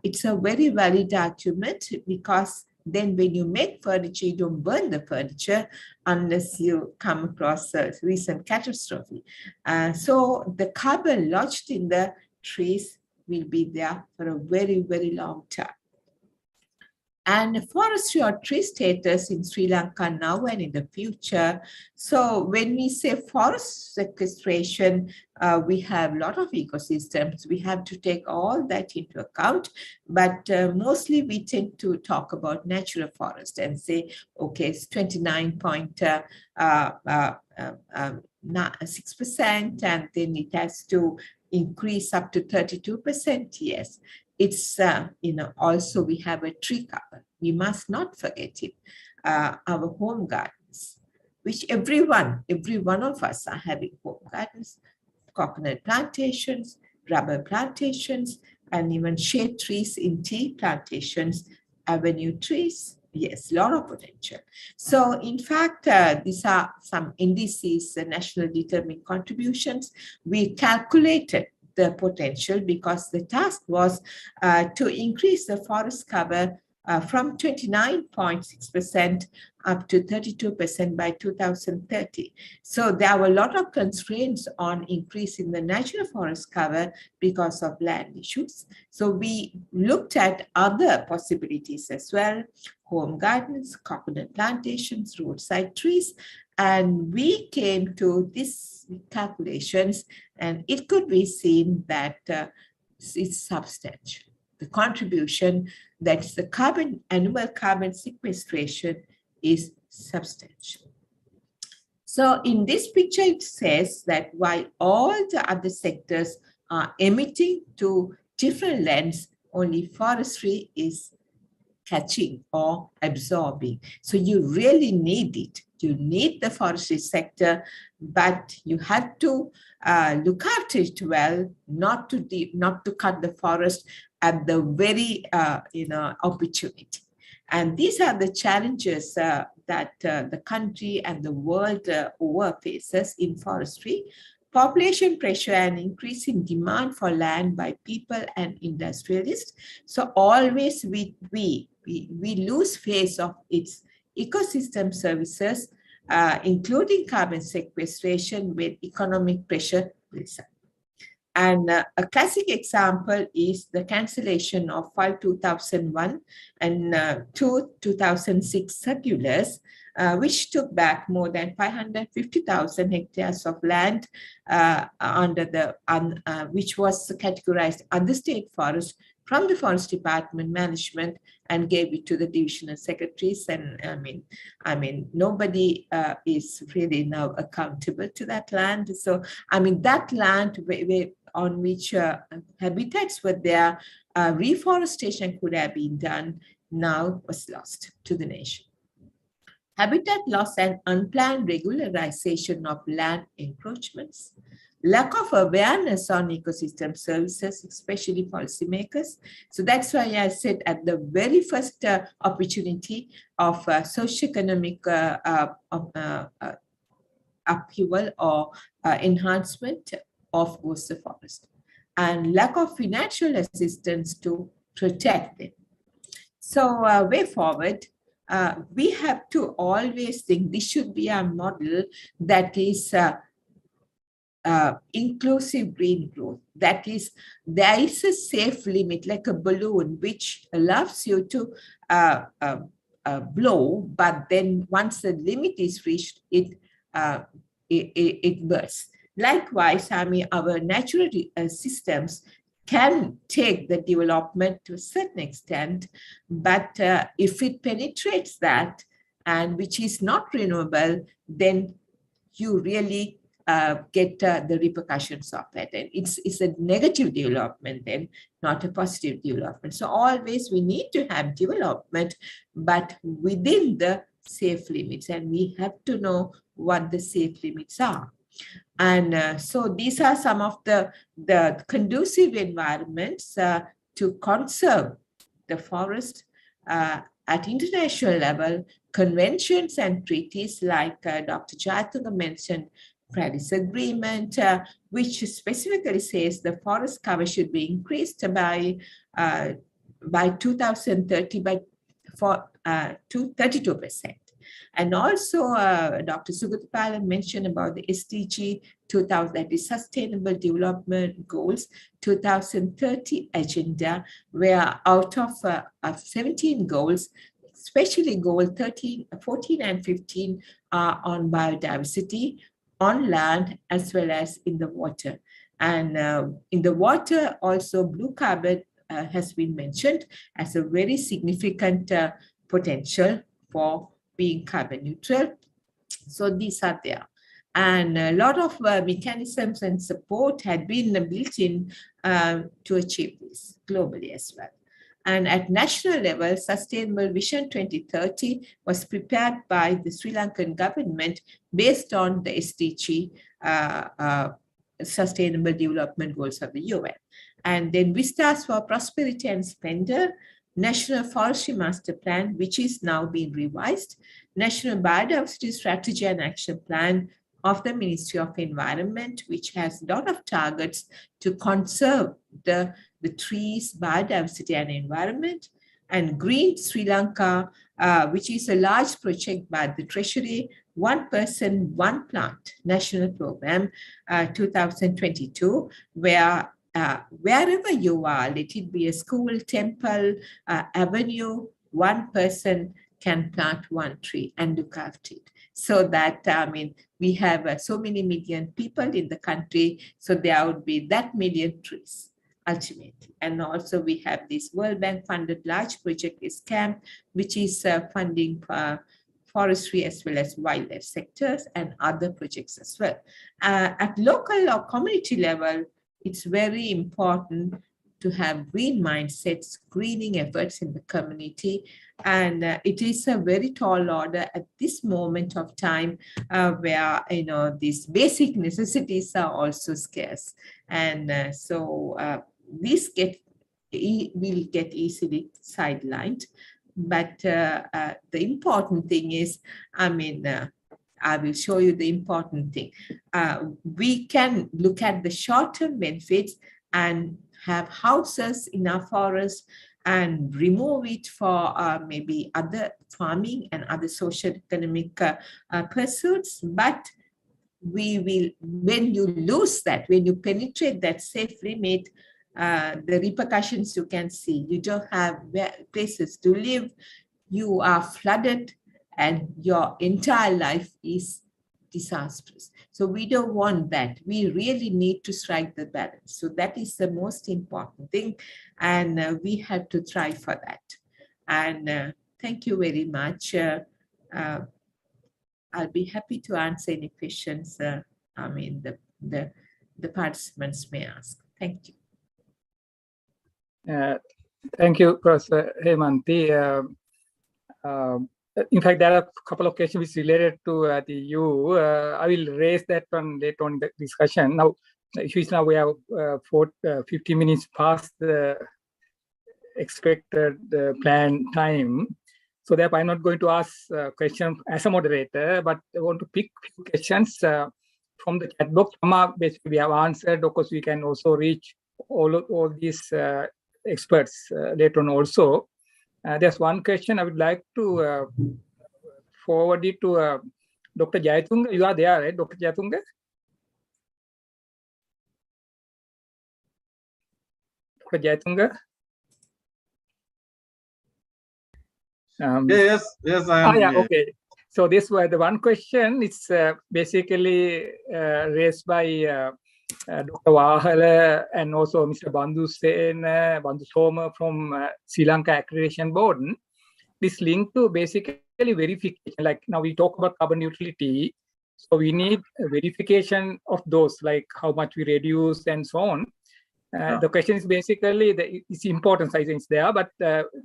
It's a very valid argument, because then when you make furniture, you don't burn the furniture unless you come across a recent catastrophe. So the carbon lodged in the trees will be there for a very, very long time. And forestry or tree status in Sri Lanka now and in the future. So when we say forest sequestration, we have a lot of ecosystems. We have to take all that into account, but mostly we tend to talk about natural forest and say, okay, it's 29.6%, and then it has to increase up to 32%. Yes. It's, also we have a tree cover. We must not forget it. Our home gardens, which every one of us are having home gardens, coconut plantations, rubber plantations, and even shade trees in tea plantations, avenue trees. Yes, a lot of potential. So in fact, these are some indices, the national determined contributions. We calculated the potential because the task was to increase the forest cover from 29.6% up to 32% by 2030. So there were a lot of constraints on increasing the natural forest cover because of land issues. So we looked at other possibilities as well: home gardens, coconut plantations, roadside trees, and we came to these calculations, and it could be seen that it's substantial. The contribution, that's the annual carbon sequestration, is substantial. So in this picture, it says that while all the other sectors are emitting to different lengths, only forestry is catching or absorbing. So you really need it. You need the forestry sector, but you have to look after it well, not to cut the forest at the very opportunity. And these are the challenges that the country and the world over faces in forestry. Population pressure and increasing demand for land by people and industrialists. So always we lose face of its ecosystem services, including carbon sequestration, with economic pressure builds up. And a classic example is the cancellation of 5 2001 and 2 2006 circulars, which took back more than 550,000 hectares of land which was categorized under state forest from the Forest Department management and gave it to the divisional secretaries. And I mean, nobody is really now accountable to that land. So, I mean, that land on which habitats were there, reforestation could have been done, now was lost to the nation. Habitat loss and unplanned regularization of land encroachments, lack of awareness on ecosystem services, especially policymakers. So that's why I said at the very first opportunity of socioeconomic upheaval or enhancement of course the forest, and lack of financial assistance to protect them. So way forward, we have to always think this should be a model that is inclusive green growth. That is, there is a safe limit, like a balloon, which allows you to blow, but then once the limit is reached, it bursts. Likewise, I mean, our natural systems can take the development to a certain extent, but if it penetrates that, and which is not renewable, then you really get the repercussions of it. And it's a negative development then, not a positive development. So always we need to have development, but within the safe limits, and we have to know what the safe limits are. And so these are some of the conducive environments to conserve the forest at international level. Conventions and treaties like Dr. Jayatanga mentioned, Paris Agreement, which specifically says the forest cover should be increased by 2030 to 32%. And also, Dr. Sugatpalan mentioned about the SDG 2000, that is Sustainable Development Goals 2030 agenda, where out of 17 goals, especially goal 13, 14 and 15 are on biodiversity, on land as well as in the water. And in the water also, blue carbon has been mentioned as a very significant potential for being carbon neutral. So these are there. And a lot of mechanisms and support had been built in to achieve this globally as well. And at national level, Sustainable Vision 2030 was prepared by the Sri Lankan government based on the SDG Sustainable Development Goals of the UN. And then Vistas for Prosperity and Splendor, National Forestry Master Plan, which is now being revised, National Biodiversity Strategy and Action Plan of the Ministry of Environment, which has a lot of targets to conserve the trees, biodiversity and environment, and Green Sri Lanka, which is a large project by the Treasury, One Person, One Plant National Program 2022, where wherever you are, let it be a school, temple, avenue, one person can plant one tree and look after it. So that, we have so many million people in the country, so there would be that million trees ultimately. And also we have this World Bank funded large project is CAMP, which is funding forestry as well as wildlife sectors and other projects as well. At local or community level, it's very important to have green mindsets, greening efforts in the community. And it is a very tall order at this moment of time where, these basic necessities are also scarce. And so these will get easily sidelined. But the important thing is, I will show you the important thing. We can look at the short-term benefits and have houses in our forest and remove it for maybe other farming and other social economic pursuits. But we will, when you lose that, when you penetrate that safe limit, the repercussions you can see. You don't have places to live, you are flooded, and your entire life is disastrous. So we don't want that. We really need to strike the balance. So that is the most important thing, and we have to try for that. And thank you very much. I'll be happy to answer any questions the participants may ask. Thank you.
Thank you, Professor Hemanti. In fact, there are a couple of questions related to the EU. I will raise that one later on in the discussion. Now, the issue is now we have 50 minutes past the expected planned time. So therefore, I'm not going to ask questions as a moderator, but I want to pick few questions from the chat box. Basically, we have answered. Of course, we can also reach all these experts later on also. There's one question I would like to forward it to Dr. Jayatunga. You are there, right, Dr. Jayatunga? Dr. Jayatunga?
Yes, I am.
Yeah, okay. So this was the one question. It's basically raised by Dr. Wahala and also Mr. Bandhu Soma from Sri Lanka Accreditation Board. This link to basically verification, like now we talk about carbon neutrality. So we need a verification of those, like how much we reduce and so on. The question is basically, its importance, I think, is there, but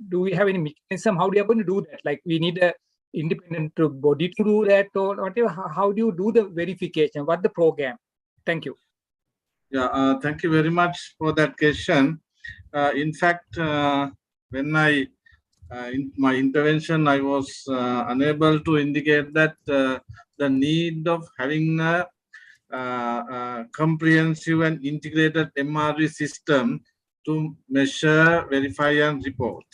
do we have any mechanism? How do you going to do that? Like we need a independent body to do that, or whatever. How do you do the verification? What the program? Thank you.
Yeah, thank you very much for that question. In fact, when in my intervention, I was unable to indicate that the need of having a comprehensive and integrated MRV system to measure, verify, and report.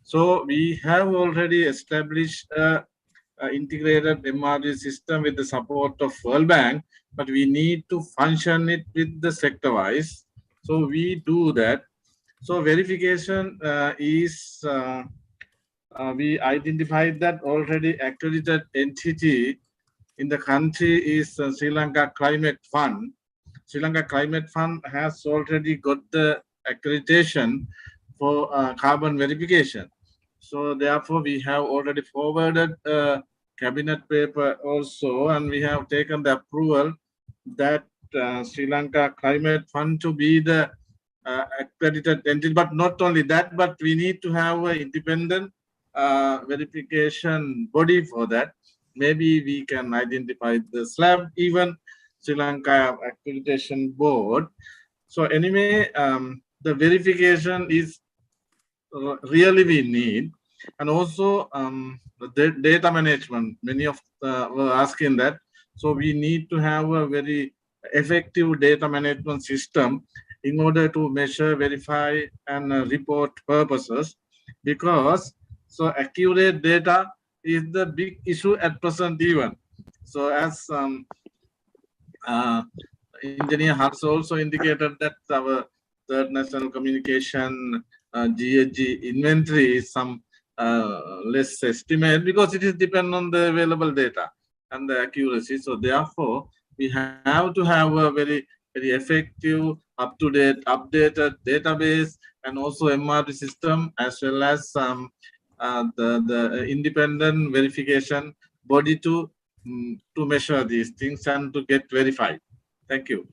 So we have already established an integrated MRV system with the support of World Bank, but we need to function it with the sector-wise. So we do that. So verification is, we identified that already accredited entity in the country is Sri Lanka Climate Fund. Sri Lanka Climate Fund has already got the accreditation for carbon verification. So therefore, we have already forwarded a cabinet paper also, and we have taken the approval that Sri Lanka Climate Fund to be the accredited entity. But not only that, but we need to have an independent verification body for that. Maybe we can identify the SLAB, even Sri Lanka Accreditation Board. So anyway, the verification is really we need. And also the data management, many of were asking that. So we need to have a very effective data management system in order to measure, verify, and report purposes. because so accurate data is the big issue at present even. So as Engineer has also indicated that our third national communication GHG inventory is some less estimate because it is dependent on the available data and the accuracy. So therefore, we have to have a very effective, up-to-date, updated database and also MRD system, as well as the independent verification body to measure these things and to get verified. Thank you.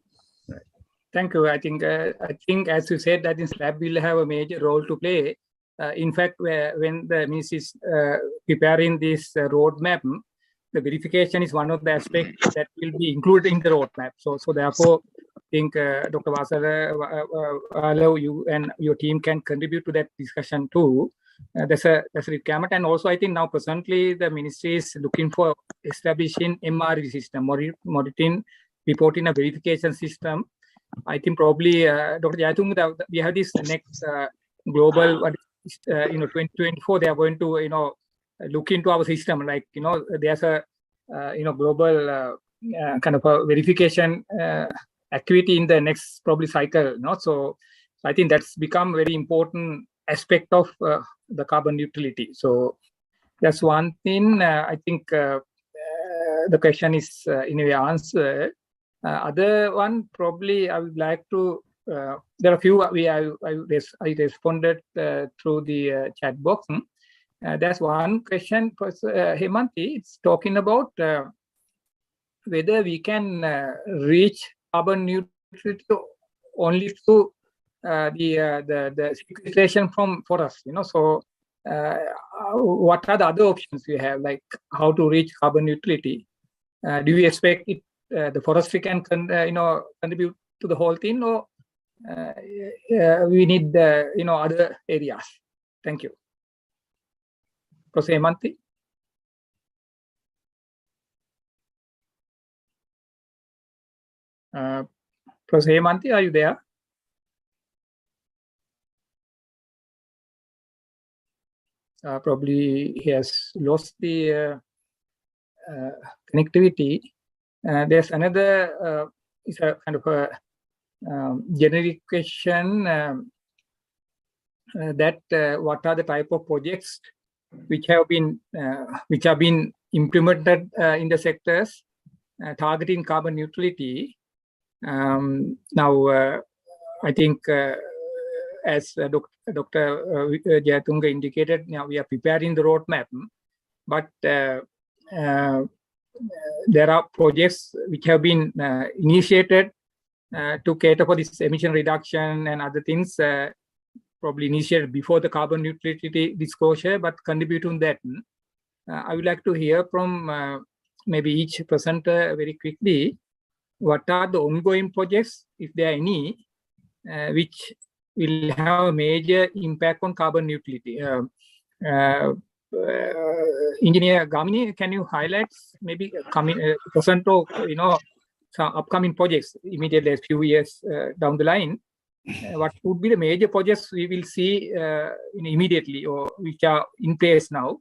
Thank you. I think as you said, that in SLAB will have a major role to play. In fact, when the ministry is preparing this roadmap, the verification is one of the aspects that will be included in the roadmap. So therefore, I think Dr. Vasala, you and your team can contribute to that discussion too. That's a requirement. And also, I think now presently the ministry is looking for establishing MRE system, monitoring, reporting a verification system. I think probably Dr. Jayatunga, we have this next global, 2024. They are going to, look into our system. Like, there's a, global kind of a verification activity in the next probably cycle. So I think that's become very important aspect of the carbon neutrality. So that's one thing. I think the question is in a way answered. Other one probably I would like to. There are a few I responded through the chat box. There's one question, Hemanti. It's talking about whether we can reach carbon neutrality only through the sequestration from forests. So what are the other options we have, like how to reach carbon neutrality? Do we expect it? The forestry can contribute to the whole thing, or we need other areas. Thank you. Professor Hemanti. Professor Hemanti, are you there? Probably he has lost the connectivity. There's another, it's a kind of a generic question that what are the type of projects which have been implemented in the sectors targeting carbon neutrality. Now, I think as Dr. Jayatunga indicated, now we are preparing the roadmap, but there are projects which have been initiated to cater for this emission reduction and other things, probably initiated before the carbon neutrality disclosure, but contribute to that. I would like to hear from maybe each presenter very quickly, what are the ongoing projects, if there are any, which will have a major impact on carbon neutrality. Engineer Gamini, can you highlight maybe present or some upcoming projects immediately a few years down the line? What would be the major projects we will see immediately, or which are in place now,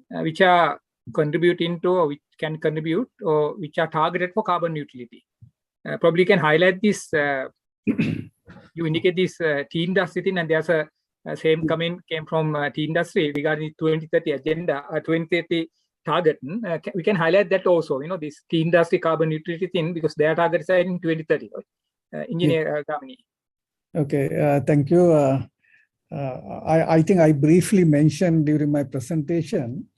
which are contributing to, or which can contribute, or which are targeted for carbon neutrality? Probably you can highlight this. You indicate this tea industry thing, and there's a same comment came from tea industry regarding 2030 agenda, 2030 target. We can highlight that also, this tea industry carbon neutrality thing, because their targets are in 2030. Engineer Gamini.
Okay, thank you. I think I briefly mentioned during my presentation.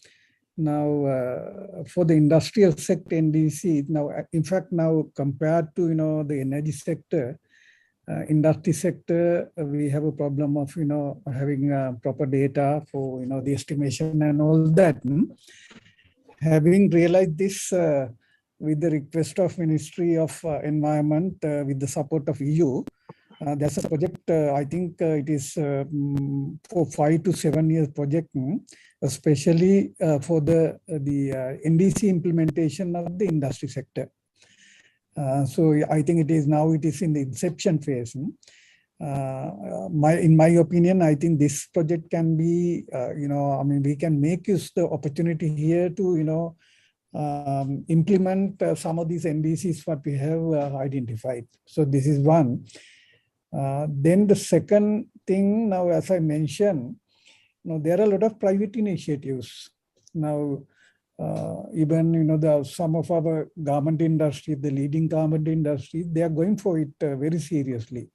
Now, for the industrial sector NDC, now in fact now compared to the energy sector, industry sector, we have a problem of having proper data for the estimation and all that. Having realized this, with the request of Ministry of Environment, with the support of EU, there's a project. I think it is for 5 to 7 years project, especially for the NDC implementation of the industry sector. So I think it is in the inception phase. in my opinion, I think this project can be, we can make use the opportunity here to, implement some of these NDCs what we have identified. So this is one. Then the second thing, now as I mentioned, there are a lot of private initiatives. Now, even some of our garment industry, the leading garment industry, they are going for it very seriously.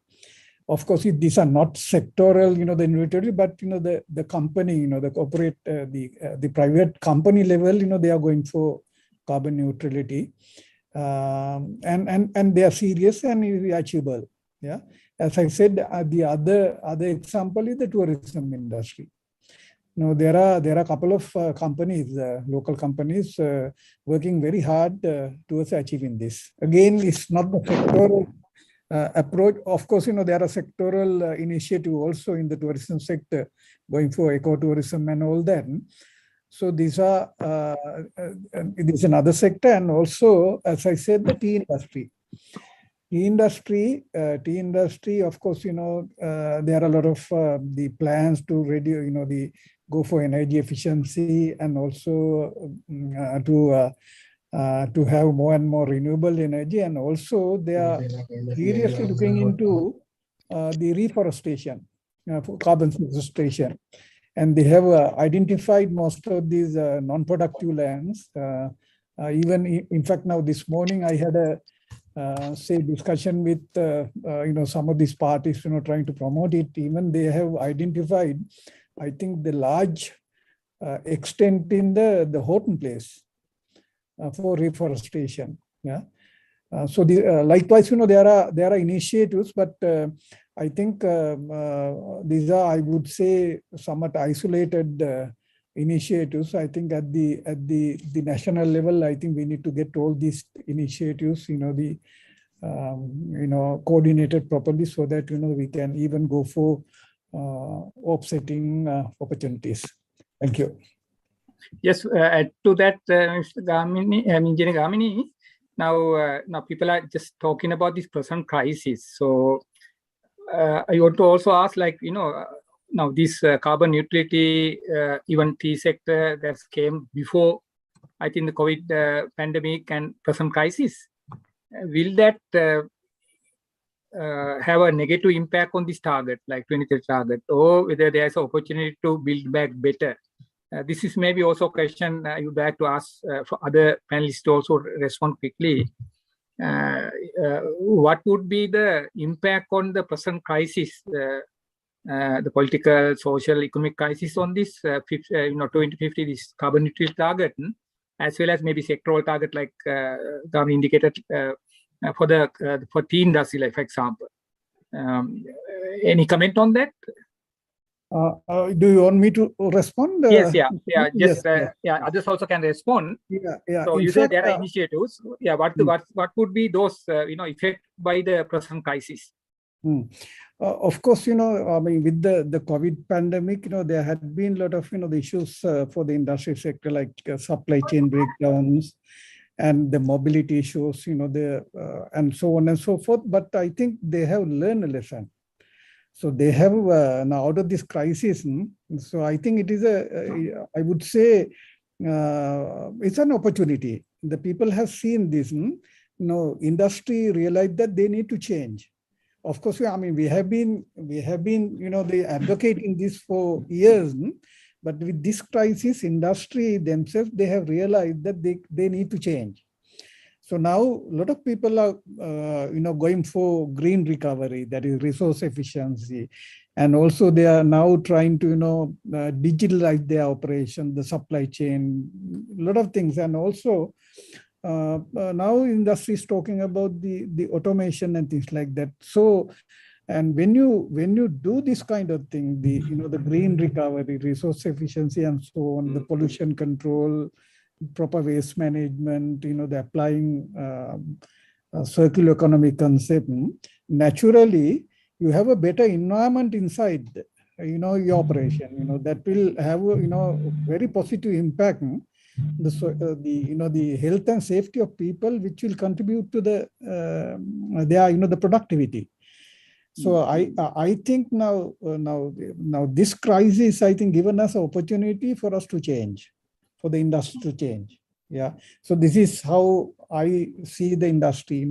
Of course, these are not sectoral, the inventory, but the company, the corporate, the private company level, they are going for carbon neutrality, and they are serious and achievable. Yeah, as I said, the other example is the tourism industry. There are a couple of companies, local companies, working very hard towards achieving this. Again, it's not the sectoral approach. Of course, there are sectoral initiative also in the tourism sector, going for ecotourism and all that. So these are it is another sector, and also, as I said, the tea industry. Tea industry. Of course, there are a lot of the plans to reduce, go for energy efficiency, and also to have more and more renewable energy, and also they are seriously looking into the reforestation, for carbon sequestration, and they have identified most of these non-productive lands. Even in fact, now this morning I had a discussion with some of these parties, trying to promote it. Even they have identified, I think, the large extent in the Horton place for reforestation. Yeah. So likewise, there are initiatives, but I think these are, I would say, somewhat isolated initiatives. I think at the national level, I think we need to get all these initiatives, coordinated properly, so that we can even go for offsetting opportunities. Thank you.
Yes, add to that, Mr. Gamini, Engineer Gamini. Now people are just talking about this present crisis. So I want to also ask, now this carbon neutrality, even tea sector that came before, I think, the COVID pandemic and present crisis. Will that have a negative impact on this target, like 2030 target, or whether there's an opportunity to build back better? This is maybe also a question I would like to ask for other panelists to also respond quickly. What would be the impact on the present crisis, the political, social, economic crisis on this 2050 this carbon neutral target, as well as maybe sectoral target, like Gami indicated, for tea industry, like, for example. Any comment on that?
Do you want me to respond?
Yes, just
yes.
Others also can respond.
Yeah.
So you said there are initiatives. Yeah, what would be those effect by the present crisis?
Of course, with the COVID pandemic, there had been a lot of the issues for the industry sector, like supply chain breakdowns and the mobility issues, and so on and so forth. But I think they have learned a lesson. So they have now out of this crisis. So I think it is I would say it's an opportunity. The people have seen this. Industry realized that they need to change. Of course, we have been they advocating this for years. But with this crisis, industry themselves, they have realized that they need to change. So now a lot of people are, going for green recovery, that is resource efficiency. And also they are now trying to, digitalize their operation, the supply chain, a lot of things. And also now industry is talking about the automation and things like that. So, and when you do this kind of thing, the green recovery, resource efficiency, and so on, the pollution control, proper waste management, the applying circular economy concept, naturally you have a better environment inside, your operation, that will have very positive impact, the health and safety of people, which will contribute to the productivity. So I think now this crisis, I think, given us an opportunity for us to change, for the industry to change. Yeah. So this is how I see the industry.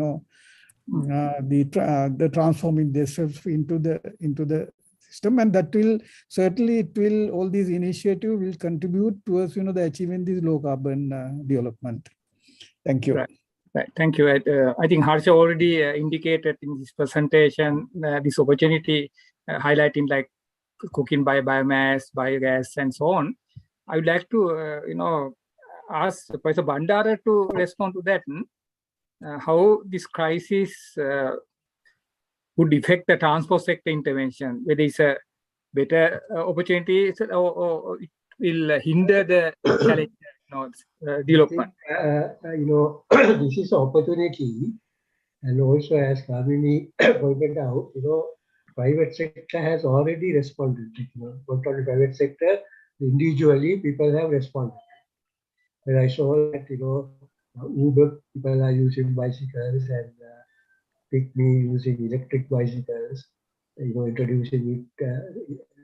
The transforming themselves into the system, and that will certainly all these initiatives will contribute towards the achieving this low carbon development. Thank you.
Right. Thank you. I think Harsha already indicated in this presentation this opportunity, highlighting like cooking by biomass, biogas, and so on. I would like to ask Professor Bandara to respond to that. How this crisis would affect the transport sector intervention, whether it's a better opportunity or it will hinder the challenge development.
This is an opportunity, and also as Kamini pointed out, private sector has already responded. Not only private sector, individually people have responded. When I saw that, Uber people are using bicycles and Pick Me using electric bicycles, introducing it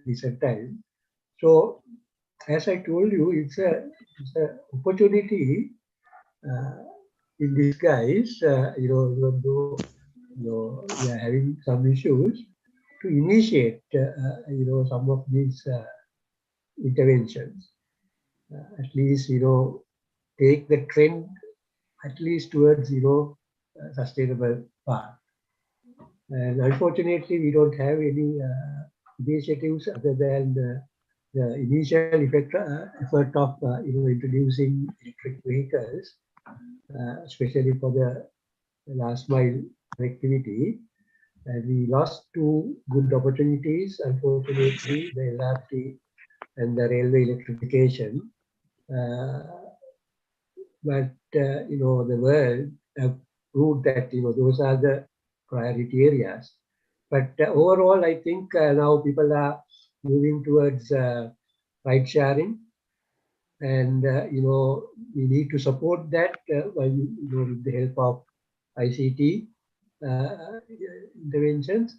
recent time. So, as I told you, it's a opportunity in disguise. Even though we are having some issues, to initiate some of these interventions. At least take the trend at least towards sustainable path. And unfortunately, we don't have any initiatives other than the initial effort of introducing electric vehicles, especially for the last mile connectivity. And we lost two good opportunities, unfortunately, the LRT and the railway electrification. But the world have proved that those are the priority areas. But overall, I think now people are moving towards ride sharing, and we need to support that with the help of ICT interventions.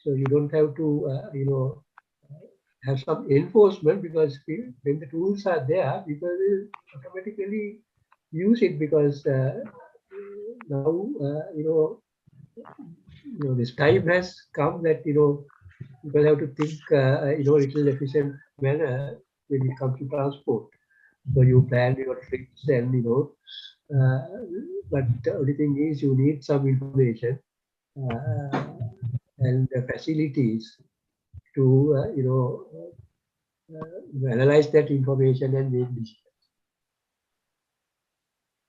So you don't have to have some enforcement, because when the tools are there, people will automatically use it, because now this time has come that people have to think little efficient manner when it comes to transport. So you plan your trips, and but the only thing is you need some information and facilities to analyze that information and make decisions.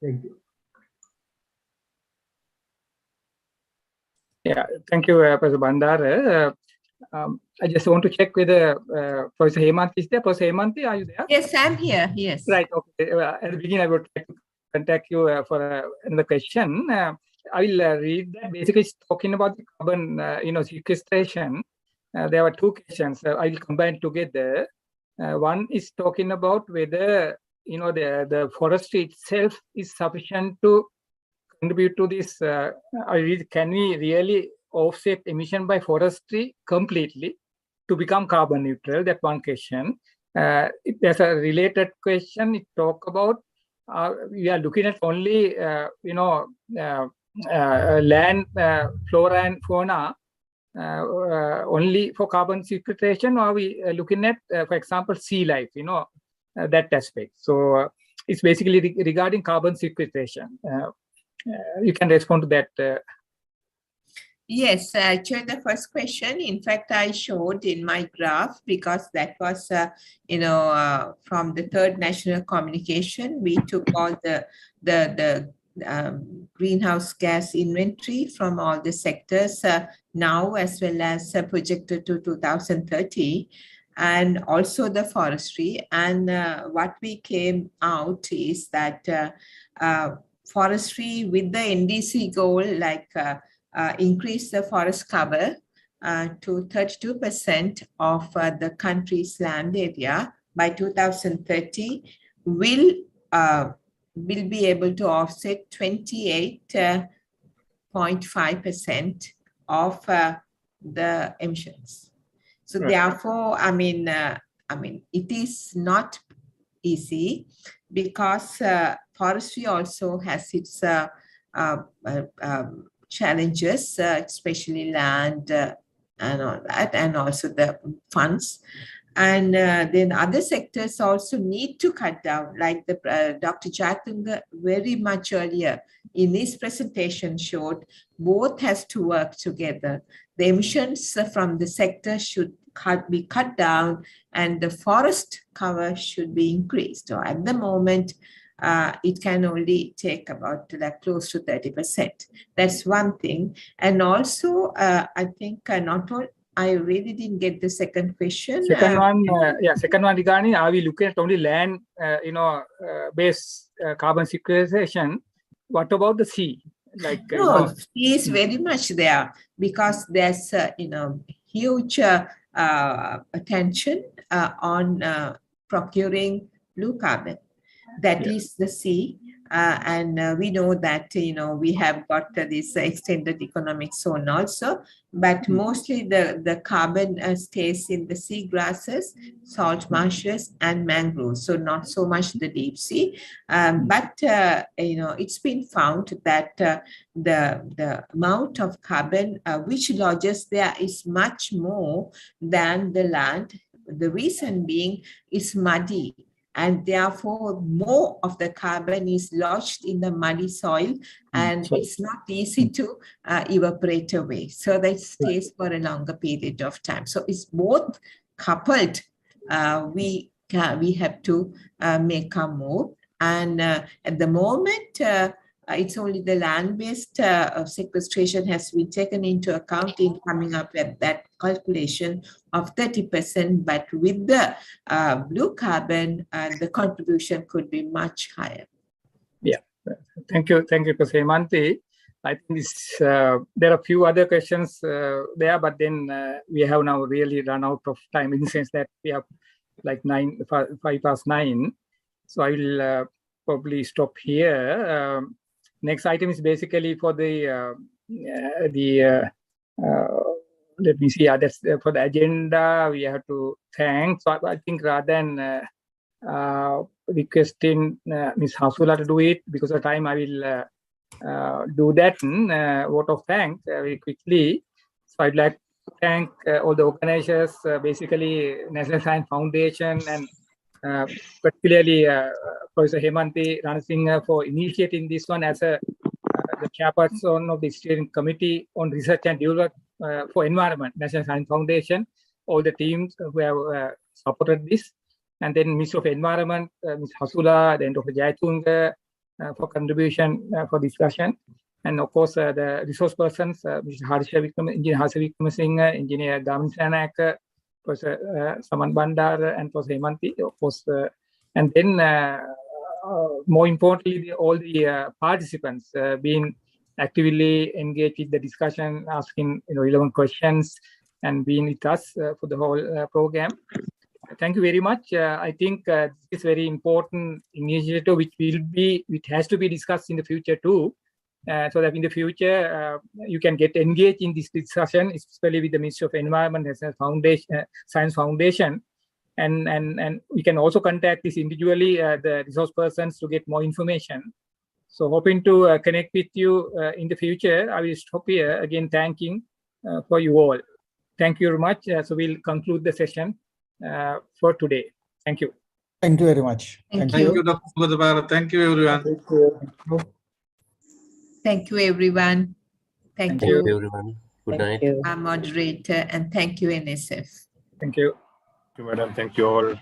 Thank you.
Yeah, thank you, Professor Bandara. I just want to check whether Professor Hemant is there. Professor Hemant, are you there?
Yes, I'm here. Yes.
Right. Okay. At the beginning, I would like to contact you for another question. I will read that. Basically, it's talking about the carbon, sequestration. There were two questions. I will combine together. One is talking about whether the forestry itself is sufficient to contribute to this. Can we really offset emission by forestry completely to become carbon neutral? That's one question. There's a related question. It talk about we are looking at only land, flora and fauna only for carbon sequestration, or are we looking at, for example, sea life? That aspect. So it's basically regarding carbon sequestration. You can respond to that.
Yes, actually the first question, in fact, I showed in my graph, because that was, from the third national communication, we took all the greenhouse gas inventory from all the sectors now, as well as projected to 2030, and also the forestry. And what we came out is that forestry with the NDC goal, like increase the forest cover to 32% of the country's land area by 2030, will be able to offset 28.5% of the emissions. So therefore, I mean, it is not easy because forestry also has its challenges, especially land and all that, and also the funds. And then other sectors also need to cut down, like the Dr. Jayatunga very much earlier in his presentation showed, both has to work together. The emissions from the sector should be cut down and the forest cover should be increased. So at the moment, it can only take about like close to 30%. That's one thing. And also, I think not all, I really didn't get the second question.
Second one regarding, are we looking at only land, based carbon sequestration? What about the sea? Like
no, sea is very much there because there's huge attention on procuring blue carbon. That is the sea. And we know that, we have got this extended economic zone also, but mostly the carbon stays in the sea grasses, salt marshes, and mangroves. So not so much the deep sea. But it's been found that the amount of carbon which lodges there is much more than the land. The reason being is muddy. And therefore, more of the carbon is lodged in the muddy soil, and it's not easy to evaporate away. So that stays for a longer period of time. So it's both coupled. We have to make a move. And at the moment, it's only the land-based sequestration has been taken into account in coming up with that calculation of 30%, but with the blue carbon, the contribution could be much higher.
Yeah, thank you, Professor Hemanti. I think this, there are a few other questions there, but then we have now really run out of time in the sense that we have like 5:05. So I will probably stop here. Next item is basically for the let me see, that's for the agenda. We have to thank. So I think rather than requesting Ms. Hasula to do it, because of time, I will do that vote of thanks very quickly. So I'd like to thank all the organizers, basically National Science Foundation, and particularly Professor Hemanti Ranasinghe for initiating this one as the chairperson of the steering committee on research and development for environment, National Science Foundation, all the teams who have supported this, and then Minister of Environment, Ms. Hasula, then Dr. Jayatunga for contribution for discussion, and of course the resource persons, Mr. Engineer Harsha Wickramasinghe, Engineer Gamin Sanaka, Professor Saman Bandar, and Professor Hemanti, of course, and then more importantly, all the participants being actively engaged with the discussion, asking relevant questions, and being with us for the whole program. Thank you very much. I think this is very important initiative, which has to be discussed in the future too, so that in the future you can get engaged in this discussion, especially with the Ministry of Environment, National Foundation, Science Foundation, and we can also contact this individually, the resource persons, to get more information. So hoping to connect with you in the future. I will stop here again, thanking for you all. Thank you very much. So we'll conclude the session for today. Thank you.
Thank you very much.
Thank
Thank you, Dr. Mudabara. Thank you, everyone.
Thank you, everyone. Thank
Thank you, everyone. Good night.
our moderator, and thank you, NSF.
Thank you.
Thank you, madam. Thank you all.